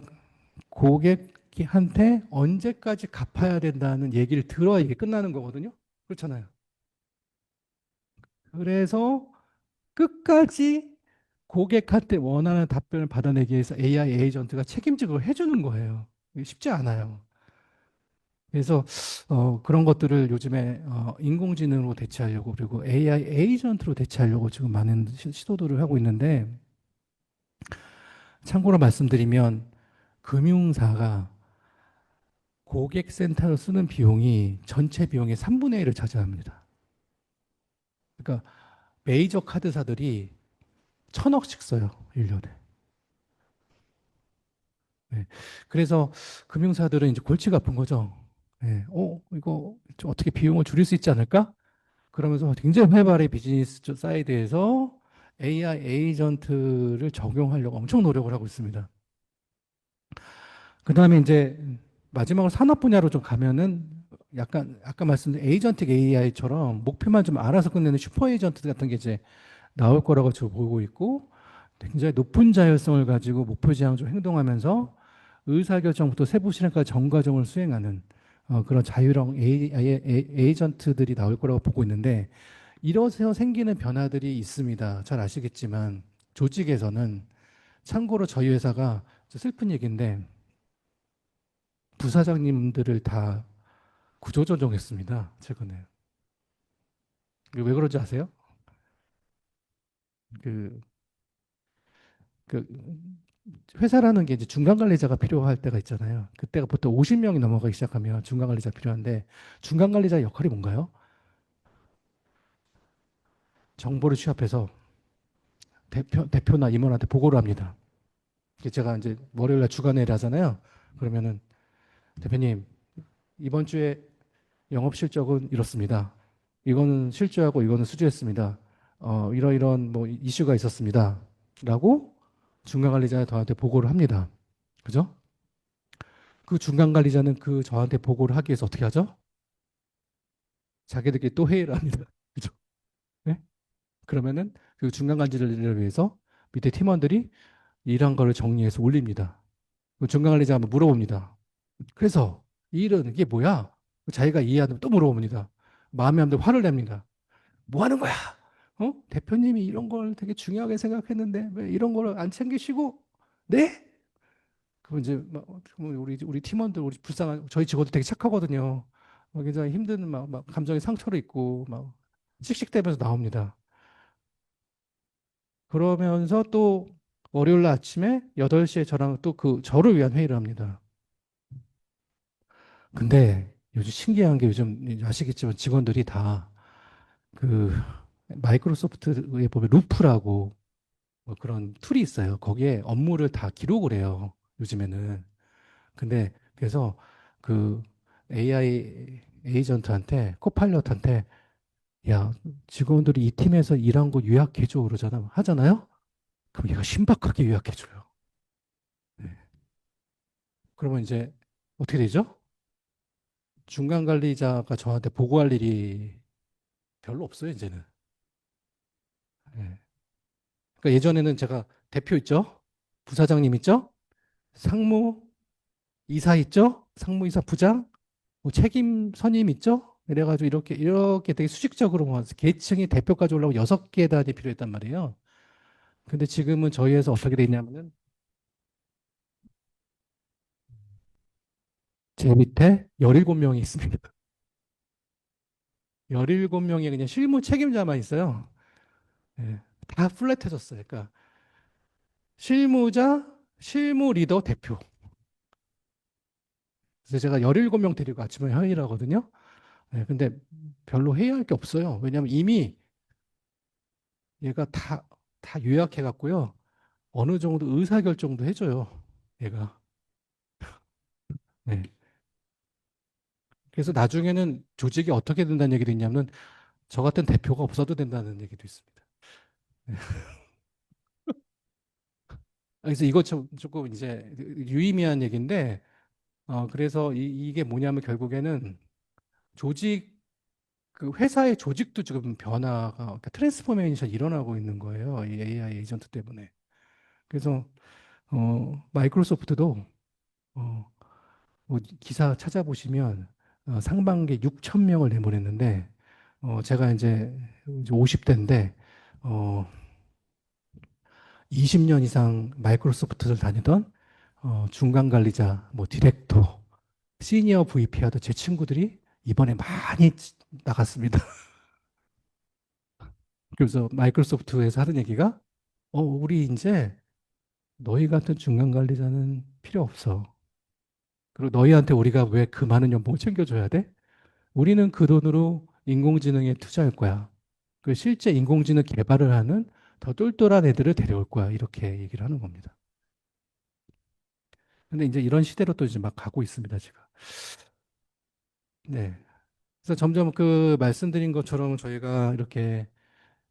고객한테 언제까지 갚아야 된다는 얘기를 들어야 이게 끝나는 거거든요. 그렇잖아요. 그래서 끝까지 고객한테 원하는 답변을 받아내기 위해서 AI 에이전트가 책임지고 해주는 거예요. 이게 쉽지 않아요. 그래서 그런 것들을 요즘에 인공지능으로 대체하려고 그리고 AI 에이전트로 대체하려고 지금 많은 시도들을 하고 있는데 참고로 말씀드리면 금융사가 고객센터로 쓰는 비용이 전체 비용의 3분의 1을 차지합니다. 그러니까 메이저 카드사들이 1,000억씩 써요, 1년에. 네. 그래서 금융사들은 이제 골치가 아픈 거죠. 네. 이거 좀 어떻게 비용을 줄일 수 있지 않을까? 그러면서 굉장히 활발히 비즈니스 사이드에서 AI 에이전트를 적용하려고 엄청 노력을 하고 있습니다. 그 다음에 이제 마지막으로 산업 분야로 좀 가면은 약간 아까 말씀드린 에이전틱 AI처럼 목표만 좀 알아서 끝내는 슈퍼 에이전트 같은 게 이제 나올 거라고 저 보고 있고 굉장히 높은 자율성을 가지고 목표 지향적으로 행동하면서 의사결정부터 세부 실행까지 전 과정을 수행하는 그런 자율형 에이전트들이 나올 거라고 보고 있는데 이러서 생기는 변화들이 있습니다. 잘 아시겠지만 조직에서는 참고로 저희 회사가 슬픈 얘기인데 부사장님들을 다 구조조정했습니다. 최근에. 이게 왜 그런지 아세요? 그, 그 회사라는 게 이제 중간 관리자가 필요할 때가 있잖아요. 그때가 보통 50명이 넘어가기 시작하면 중간 관리자 필요한데 중간 관리자 역할이 뭔가요? 정보를 취합해서 대표나 임원한테 보고를 합니다. 제가 이제 월요일 날 주간회의를 하잖아요. 그러면은 대표님 이번 주에 영업 실적은 이렇습니다. 이거는 실주하고 이거는 수주했습니다. 이러이런 뭐 이슈가 있었습니다. 라고 중간 관리자가 저한테 보고를 합니다. 그죠? 그 중간 관리자는 그 저한테 보고를 하기 위해서 어떻게 하죠? 자기들끼리 또 회의를 합니다. 그죠? 네? 그러면은 그 중간 관리를 위해서 밑에 팀원들이 일한 거를 정리해서 올립니다. 그 중간 관리자가 한번 물어봅니다. 그래서 이 일은 이게 뭐야? 자기가 이해하면 또 물어봅니다. 마음에 안 들면 화를 냅니다. 뭐 하는 거야? 대표님이 이런 걸 되게 중요하게 생각했는데 왜 이런 걸 안 챙기시고? 네? 그럼 이제 막 우리 팀원들 우리 불쌍한 저희 직원들 되게 착하거든요. 굉장히 힘든 막 감정의 상처를 입고 막 씩씩대면서 나옵니다. 그러면서 또 월요일 날 아침에 8시에 저랑 또 그 저를 위한 회의를 합니다. 근데 요즘 신기한 게 요즘 아시겠지만 직원들이 다 그 마이크로소프트에 보면 루프라고 뭐 그런 툴이 있어요. 거기에 업무를 다 기록을 해요. 요즘에는. 근데 그래서 그 AI 에이전트한테 코파일럿한테 야 직원들이 이 팀에서 일한 거 요약해줘 그러잖아 하잖아요. 그럼 얘가 신박하게 요약해줘요. 네. 그러면 이제 어떻게 되죠? 중간 관리자가 저한테 보고할 일이 별로 없어요 이제는. 네. 그러니까 예전에는 제가 대표 있죠, 부사장님 있죠, 상무 이사 있죠, 상무이사 부장 뭐 책임 선임 있죠? 이래가지고 이렇게 되게 수직적으로 모아서 계층이 대표까지 올라오고 6계단이 필요했단 말이에요. 근데 지금은 저희 회사 어떻게 돼 있냐면은 제 밑에 17명이 있습니다. 17명이 그냥 실무 책임자만 있어요. 예, 다 플랫해졌어요. 그러니까 실무자, 실무 리더, 대표. 그래서 제가 17명 데리고 아침에 회의를 하거든요. 예, 근데 별로 회의할 게 없어요. 왜냐하면 이미 얘가 다 요약해 갖고요. 어느 정도 의사결정도 해줘요. 얘가. 네. 그래서 나중에는 조직이 어떻게 된다는 얘기도 있냐면 저 같은 대표가 없어도 된다는 얘기도 있습니다. 네. 그래서 이거 조금 이제 유의미한 얘기인데 그래서 이게 뭐냐면 결국에는 조직 그 회사의 조직도 지금 변화가 그러니까 트랜스포메이션이 일어나고 있는 거예요. 이 AI 에이전트 때문에. 그래서 마이크로소프트도 어, 뭐 기사 찾아보시면 상반기 6천 명을 내보냈는데 제가 이제 50대인데 20년 이상 마이크로소프트를 다니던 중간 관리자, 뭐 디렉터, 시니어 VP 하던 제 친구들이 이번에 많이 나갔습니다. 그래서 마이크로소프트에서 하는 얘기가 우리 이제 너희 같은 중간 관리자는 필요 없어. 그리고 너희한테 우리가 왜 그 많은 연봉을 챙겨줘야 돼? 우리는 그 돈으로 인공지능에 투자할 거야. 그 실제 인공지능 개발을 하는 더 똘똘한 애들을 데려올 거야. 이렇게 얘기를 하는 겁니다. 근데 이제 이런 시대로 또 이제 막 가고 있습니다, 제가. 네. 그래서 점점 그 말씀드린 것처럼 저희가 이렇게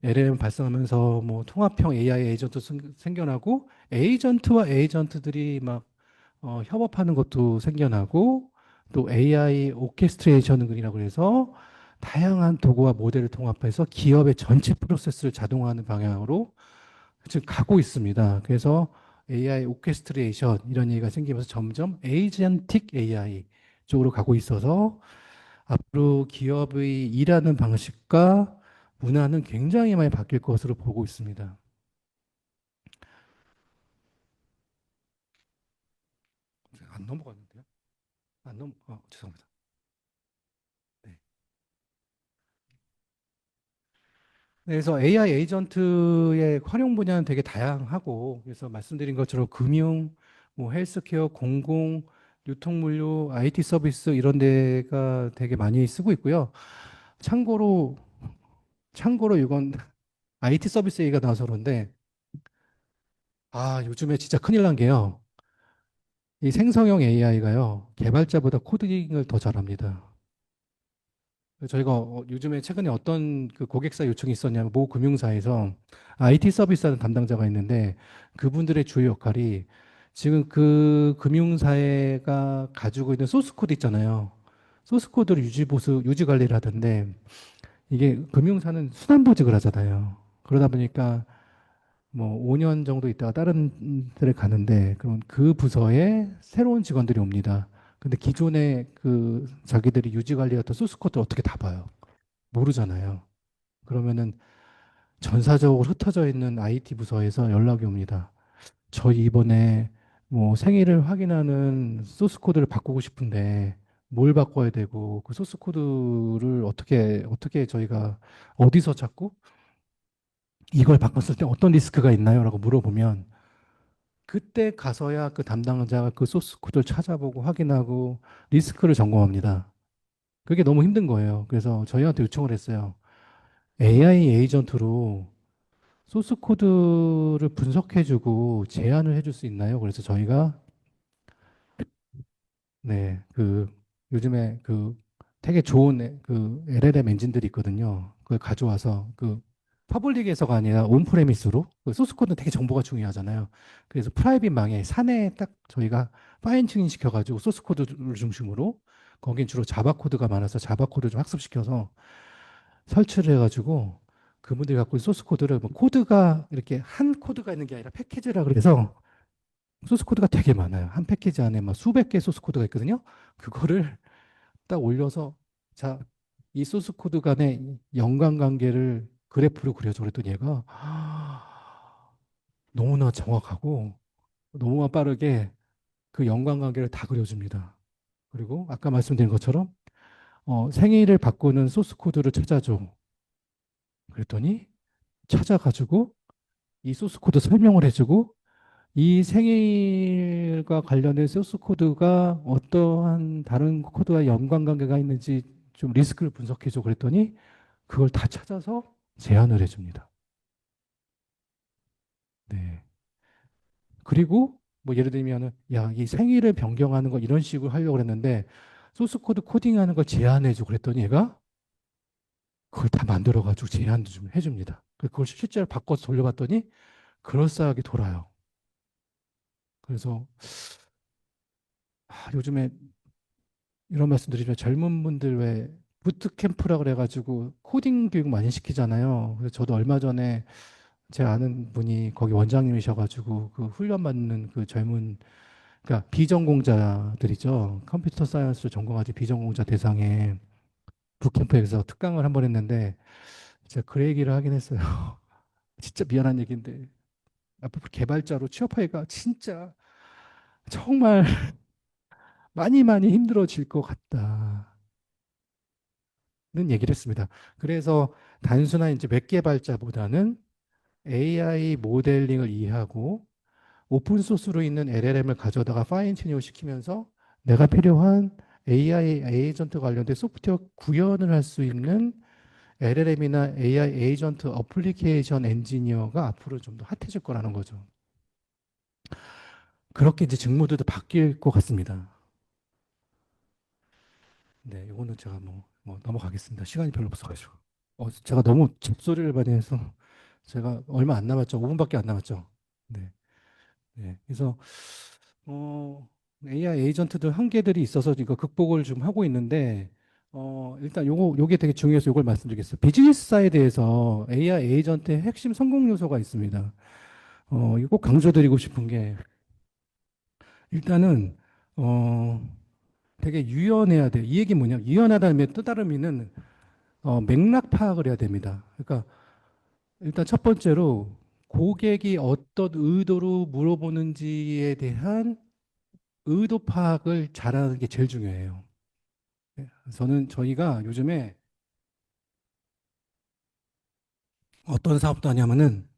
LLM 발전하면서 뭐 통합형 AI 에이전트 생겨나고 에이전트와 에이전트들이 막 협업하는 것도 생겨나고 또 AI 오케스트레이션이라고 해서 다양한 도구와 모델을 통합해서 기업의 전체 프로세스를 자동화하는 방향으로 지금 가고 있습니다. 그래서 AI 오케스트레이션 이런 얘기가 생기면서 점점 에이전틱 AI 쪽으로 가고 있어서 앞으로 기업의 일하는 방식과 문화는 굉장히 많이 바뀔 것으로 보고 있습니다. 안 넘어갔는데요? 죄송합니다. 네. 그래서 AI 에이전트의 활용 분야는 되게 다양하고, 그래서 말씀드린 것처럼 금융, 뭐 헬스케어, 공공, 유통물류, IT 서비스 이런 데가 되게 많이 쓰고 있고요. 참고로, 참고로 이건 IT 서비스 얘기가 나와서 그런데, 요즘에 진짜 큰일 난 게요. 이 생성형 AI가요, 개발자보다 코딩을 더 잘합니다. 저희가 요즘에 최근에 어떤 그 고객사 요청이 있었냐면 모 금융사에서 IT 서비스하는 담당자가 있는데 그분들의 주요 역할이 지금 그 금융사가 가지고 있는 소스 코드 있잖아요. 소스 코드를 유지 관리를 하던데 이게 금융사는 순환보직을 하잖아요. 그러다 보니까 뭐 5년 정도 있다가 다른 데를 가는데 그럼 그 부서에 새로운 직원들이 옵니다. 근데 기존에 그 자기들이 유지 관리했던 소스 코드를 어떻게 다 봐요? 모르잖아요. 그러면은 전사적으로 흩어져 있는 IT 부서에서 연락이 옵니다. 저희 이번에 뭐 생일을 확인하는 소스 코드를 바꾸고 싶은데 뭘 바꿔야 되고 그 소스 코드를 어떻게 저희가 어디서 찾고 이걸 바꿨을 때 어떤 리스크가 있나요? 라고 물어보면 그때 가서야 그 담당자가 그 소스 코드를 찾아보고 확인하고 리스크를 점검합니다. 그게 너무 힘든 거예요. 그래서 저희한테 요청을 했어요. AI 에이전트로 소스 코드를 분석해주고 제안을 해줄 수 있나요? 그래서 저희가 네, 그 요즘에 그 되게 좋은 그 LLM 엔진들이 있거든요. 그걸 가져와서 그 퍼블릭에서가 아니라 온프레미스로 그 소스 코드는 되게 정보가 중요하잖아요. 그래서 프라이빗 망에 사내에 딱 저희가 파인 튜닝 시켜가지고 소스 코드를 중심으로 거긴 주로 자바 코드가 많아서 자바 코드 좀 학습시켜서 설치를 해가지고 그분들이 갖고 있는 소스 코드를 뭐 코드가 이렇게 한 코드가 있는 게 아니라 패키지라 그래서 소스 코드가 되게 많아요. 한 패키지 안에 막 수백 개 소스 코드가 있거든요. 그거를 딱 올려서 자, 이 소스 코드 간의 연관관계를 그래프로 그려줘 그랬더니 얘가 너무나 정확하고 너무나 빠르게 그 연관관계를 다 그려줍니다. 그리고 아까 말씀드린 것처럼 생일을 바꾸는 소스 코드를 찾아줘. 그랬더니 찾아가지고 이 소스 코드 설명을 해주고 이 생일과 관련된 소스 코드가 어떠한 다른 코드와 연관관계가 있는지 좀 리스크를 분석해줘 그랬더니 그걸 다 찾아서 제안을 해줍니다. 네. 그리고 뭐 예를 들면은 야, 이 생일을 변경하는 거 이런 식으로 하려고 그랬는데 소스 코드 코딩하는 걸 제안해줘 그랬더니 얘가 그걸 다 만들어가지고 제안도 좀 해줍니다. 그걸 실제로 바꿔서 돌려봤더니 그럴싸하게 돌아요. 그래서 요즘에 이런 말씀 드리면 젊은 분들 왜 부트캠프라 그래가지고 코딩 교육 많이 시키잖아요. 그래서 저도 얼마 전에 제 아는 분이 거기 원장님이셔가지고 그 훈련 받는 그 젊은 그러니까 비전공자들이죠. 컴퓨터 사이언스를 전공하지 비전공자 대상에 부캠프에서 특강을 한 번 했는데 제가 그 얘기를 하긴 했어요. 진짜 미안한 얘기인데 앞으로 개발자로 취업하기가 진짜 정말 많이 많이 힘들어질 것 같다는 얘기를 했습니다. 그래서 단순한 이제 웹 개발자보다는 AI 모델링을 이해하고 오픈 소스로 있는 LLM을 가져다가 파인 튜닝을 시키면서 내가 필요한 AI 에이전트 관련된 소프트웨어 구현을 할 수 있는 LLM이나 AI 에이전트 어플리케이션 엔지니어가 앞으로 좀 더 핫해질 거라는 거죠. 그렇게 이제 직무들도 바뀔 것 같습니다. 네, 이거는 제가 뭐 넘어가겠습니다. 시간이 별로 없어가지고. 제가 너무 잡소리를 많이 해서 제가 얼마 안 남았죠. 5분밖에 안 남았죠. 네, 네. 그래서 AI 에이전트들 한계들이 있어서 이거 극복을 좀 하고 있는데, 일단 요게 되게 중요해서 요걸 말씀드리겠습니다. 비즈니스 사이드에서 AI 에이전트의 핵심 성공 요소가 있습니다. 이거 꼭 강조드리고 싶은 게, 일단은, 어, 되게 유연해야 돼요. 이 얘기 뭐냐? 유연하다는 뜻다른 의미는, 맥락 파악을 해야 됩니다. 그러니까, 일단 첫 번째로, 고객이 어떤 의도로 물어보는지에 대한 의도 파악을 잘하는 게 제일 중요해요. 네, 저희가 요즘에 어떤 사업도 하냐면은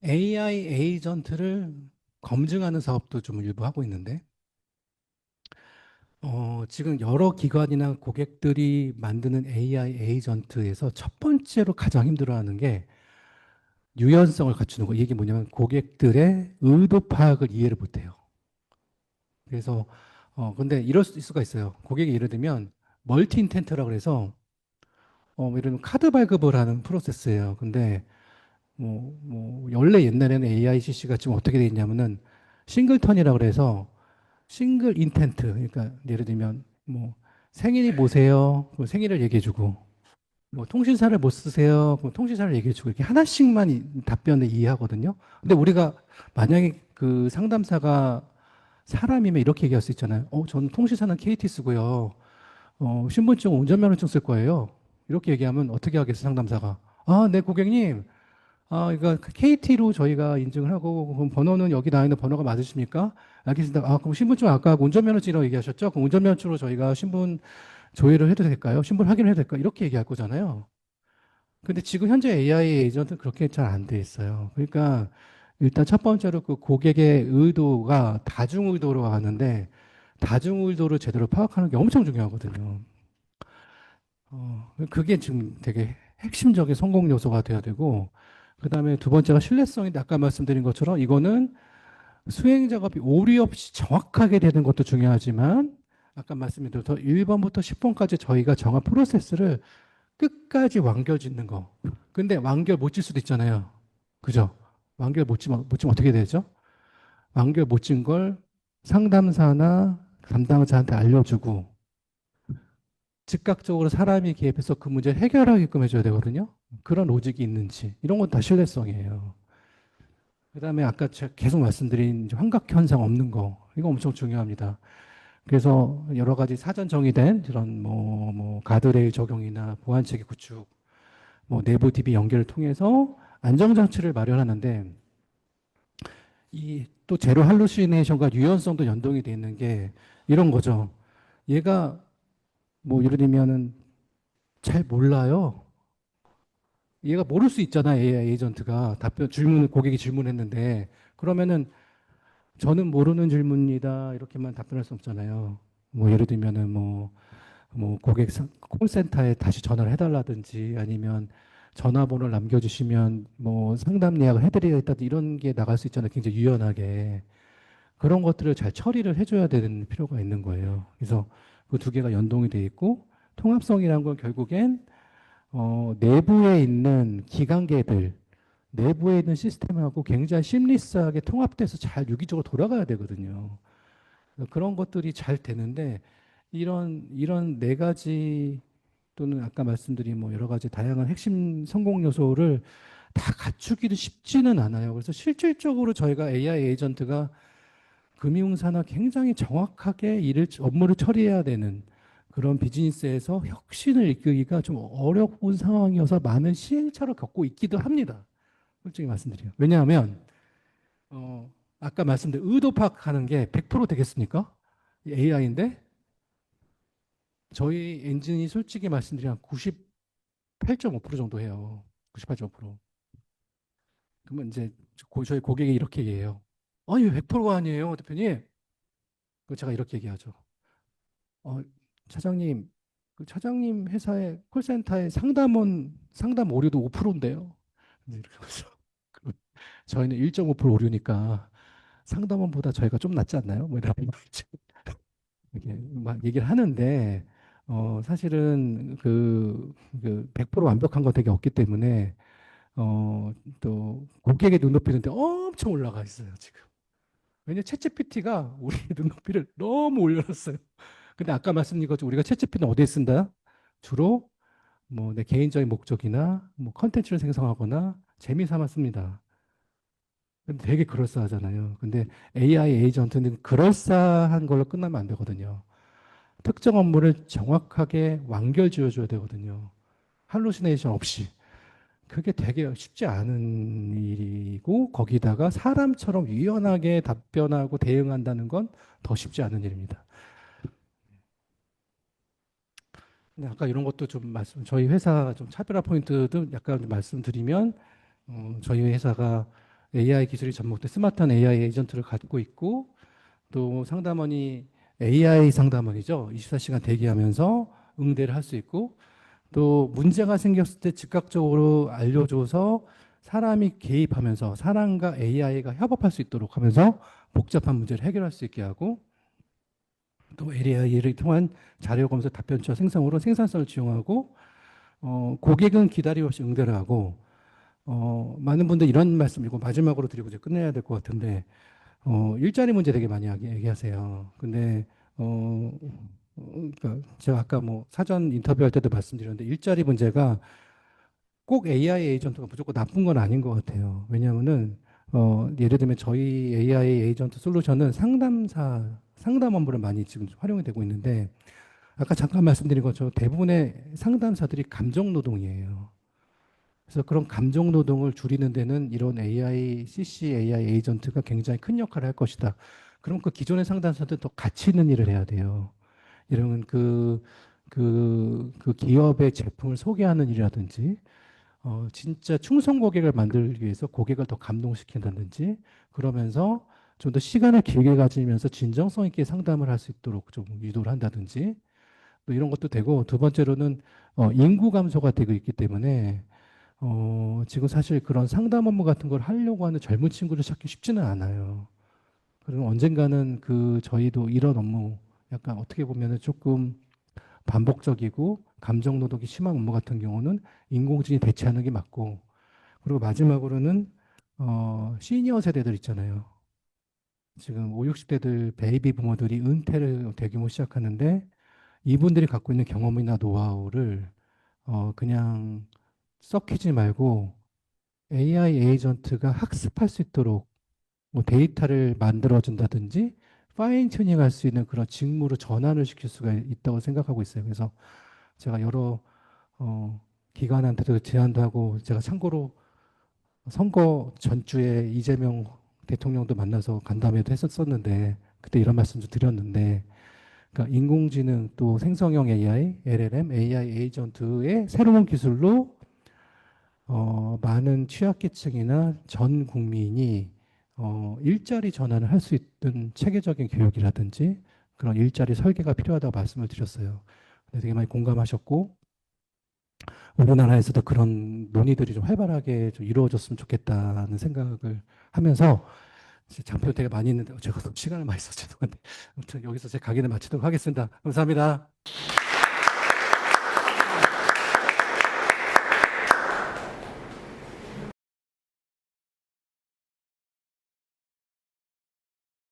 AI 에이전트를 검증하는 사업도 좀 일부 하고 있는데, 지금 여러 기관이나 고객들이 만드는 AI 에이전트에서 첫 번째로 가장 힘들어하는 게 유연성을 갖추는 거. 이게 뭐냐면 고객들의 의도 파악을 이해를 못해요. 그래서, 근데 이럴 수가 있어요. 고객이 예를 들면 멀티 인텐트라고 해서, 예를 들면 카드 발급을 하는 프로세스예요. 근데 원래 옛날에는 AICC가 지금 어떻게 돼 있냐면은 싱글턴이라고 그래서 싱글 인텐트. 그러니까 예를 들면 생일이 뭐세요? 그럼 생일을 얘기해주고 통신사를 뭐 쓰세요? 그럼 통신사를 얘기해주고 이렇게 하나씩만 답변을 이해하거든요. 근데 우리가 만약에 그 상담사가 사람이면 이렇게 얘기할 수 있잖아요. 저는 통신사는 KT 쓰고요. 신분증, 운전면허증 쓸 거예요. 이렇게 얘기하면 어떻게 하겠어, 상담사가? 아, 네, 고객님. 그러니까 KT로 저희가 인증을 하고, 그럼 번호는 여기 나와 있는 번호가 맞으십니까? 알겠습니다. 그럼 신분증 아까 운전면허증이라고 얘기하셨죠? 그럼 운전면허증으로 저희가 신분 조회를 해도 될까요? 신분 확인을 해도 될까요? 이렇게 얘기할 거잖아요. 근데 지금 현재 AI 에이전트는 그렇게 잘 안 돼 있어요. 그러니까 일단 첫 번째로 그 고객의 의도가 다중 의도로 하는데 다중 의도를 제대로 파악하는 게 엄청 중요하거든요. 그게 지금 되게 핵심적인 성공 요소가 돼야 되고, 그 다음에 두 번째가 신뢰성인데 아까 말씀드린 것처럼 이거는 수행 작업이 오류 없이 정확하게 되는 것도 중요하지만 아까 말씀드린 1번부터 10번까지 저희가 정한 프로세스를 끝까지 완결 짓는 거. 근데 완결 못 질 수도 있잖아요. 그죠? 완결 못 지면 어떻게 되죠? 완결 못 진 걸 상담사나 담당자한테 알려주고 즉각적으로 사람이 개입해서 그 문제를 해결하게끔 해줘야 되거든요. 그런 로직이 있는지 이런 건 다 신뢰성이에요. 그다음에 아까 제가 계속 말씀드린 이제 환각 현상 없는 거 이거 엄청 중요합니다. 그래서 여러 가지 사전 정의된 이런 가드레일 적용이나 보안 체계 구축, 내부 DB 연결을 통해서 안정 장치를 마련하는데 이 또 제로 할루시네이션과 유연성도 연동이 돼 있는 게 이런 거죠. 얘가 예를 들면은 잘 몰라요. 얘가 모를 수 있잖아, AI 에이전트가. 고객이 질문했는데. 그러면은, 저는 모르는 질문이다. 이렇게만 답변할 수 없잖아요. 예를 들면은, 콜센터에 다시 전화를 해달라든지, 아니면 전화번호를 남겨주시면, 상담 예약을 해드리겠다. 이런 게 나갈 수 있잖아요. 굉장히 유연하게. 그런 것들을 잘 처리를 해줘야 되는 필요가 있는 거예요. 그래서 그 두 개가 연동이 돼 있고, 통합성이란 건 결국엔 내부에 있는 기관계들, 내부에 있는 시스템하고 굉장히 심리스하게 통합돼서 잘 유기적으로 돌아가야 되거든요. 그런 것들이 잘 되는데, 이런 네 가지 또는 아까 말씀드린 여러 가지 다양한 핵심 성공 요소를 다 갖추기도 쉽지는 않아요. 그래서 실질적으로 저희가 AI 에이전트가 금융사나 굉장히 정확하게 업무를 처리해야 되는 그런 비즈니스에서 혁신을 이끌기가 좀 어려운 상황이어서 많은 시행착오를 겪고 있기도 합니다. 솔직히 말씀드려요. 왜냐하면, 아까 말씀드린 의도 파악하는 게 100% 되겠습니까? AI인데, 저희 엔진이 솔직히 말씀드리면 98.5% 정도 해요. 98.5%. 그러면 이제 저희 고객이 이렇게 얘기해요. 아니, 왜 100%가 아니에요, 대표님? 그 제가 이렇게 얘기하죠. 어, 차장님, 그 차장님 회사의 콜센터의 상담 오류도 5%인데요. 그래서 저희는 1.5% 오류니까 상담원보다 저희가 좀 낫지 않나요? 뭐 이런 이렇게 막 얘기를 하는데 사실은 그 100% 완벽한 거 되게 없기 때문에 또 고객의 눈높이는 엄청 올라가 있어요, 지금. 왜냐 챗GPT가 우리 눈높이를 너무 올려놨어요. 근데 아까 말씀드린 것처럼 우리가 챗GPT는 어디에 쓴다? 주로 뭐 내 개인적인 목적이나 뭐 컨텐츠를 생성하거나 재미삼아 씁니다. 근데 되게 그럴싸하잖아요. 근데 AI 에이전트는 그럴싸한 걸로 끝나면 안 되거든요. 특정 업무를 정확하게 완결 지어줘야 되거든요. 할루시네이션 없이. 그게 되게 쉽지 않은 일이고, 거기다가 사람처럼 유연하게 답변하고 대응한다는 건 더 쉽지 않은 일입니다. 근데 아까 이런 것도 좀 저희 회사 좀 차별화 포인트도 약간 좀 말씀드리면, 저희 회사가 AI 기술이 접목된 스마트한 AI 에이전트를 갖고 있고, 또 상담원이 AI 상담원이죠. 24시간 대기하면서 응대를 할 수 있고, 또 문제가 생겼을 때 즉각적으로 알려줘서 사람이 개입하면서 사람과 AI가 협업할 수 있도록 하면서 복잡한 문제를 해결할 수 있게 하고, 또 AI를 통한 자료 검색 답변처 생성으로 생산성을 지용하고, 고객은 기다림 없이 응대를 하고, 많은 분들 이런 말씀이고 마지막으로 드리고 이제 끝내야 될 것 같은데, 일자리 문제 되게 많이 얘기하세요. 근데 그러니까 제가 아까 뭐 사전 인터뷰할 때도 말씀드렸는데 일자리 문제가 꼭 AI 에이전트가 무조건 나쁜 건 아닌 것 같아요. 왜냐하면은 예를 들면 저희 AI 에이전트 솔루션은 상담 업무를 많이 지금 활용이 되고 있는데 아까 잠깐 말씀드린 것처럼 대부분의 상담사들이 감정 노동이에요. 그래서 그런 감정 노동을 줄이는 데는 이런 AI 에이전트가 굉장히 큰 역할을 할 것이다. 그럼 그 기존의 상담사들 더 가치 있는 일을 해야 돼요. 이런 그 기업의 제품을 소개하는 일이라든지, 진짜 충성 고객을 만들기 위해서 고객을 더 감동시킨다든지, 그러면서 좀 더 시간을 길게 가지면서 진정성 있게 상담을 할 수 있도록 좀 유도를 한다든지, 또 이런 것도 되고, 두 번째로는 인구 감소가 되고 있기 때문에 지금 사실 그런 상담 업무 같은 걸 하려고 하는 젊은 친구를 찾기 쉽지는 않아요. 그리고 언젠가는 저희도 이런 업무 약간 어떻게 보면은 조금 반복적이고 감정 노동이 심한 업무 같은 경우는 인공지능이 대체하는 게 맞고, 그리고 마지막으로는 시니어 세대들 있잖아요. 지금 5, 60대들 베이비 부모들이 은퇴를 대규모 시작하는데 이분들이 갖고 있는 경험이나 노하우를 그냥 썩히지 말고 AI 에이전트가 학습할 수 있도록 뭐 데이터를 만들어준다든지 파인 튜닝 할 수 있는 그런 직무로 전환을 시킬 수가 있다고 생각하고 있어요. 그래서 제가 여러 기관한테도 제안도 하고, 제가 참고로 선거 전주에 이재명 대통령도 만나서 간담회도 했었었는데 그때 이런 말씀도 드렸는데, 그러니까 인공지능 또 생성형 AI, LLM, AI 에이전트의 새로운 기술로 많은 취약계층이나 전 국민이 일자리 전환을 할 수 있는 체계적인 교육이라든지 그런 일자리 설계가 필요하다고 말씀을 드렸어요. 근데 되게 많이 공감하셨고, 우리나라에서도 그런 논의들이 좀 활발하게 좀 이루어졌으면 좋겠다는 생각을 하면서 장표 되게 많이 있는데 제가 좀 시간을 많이 써서 죄송한데 아무튼 여기서 제 강의를 마치도록 하겠습니다. 감사합니다.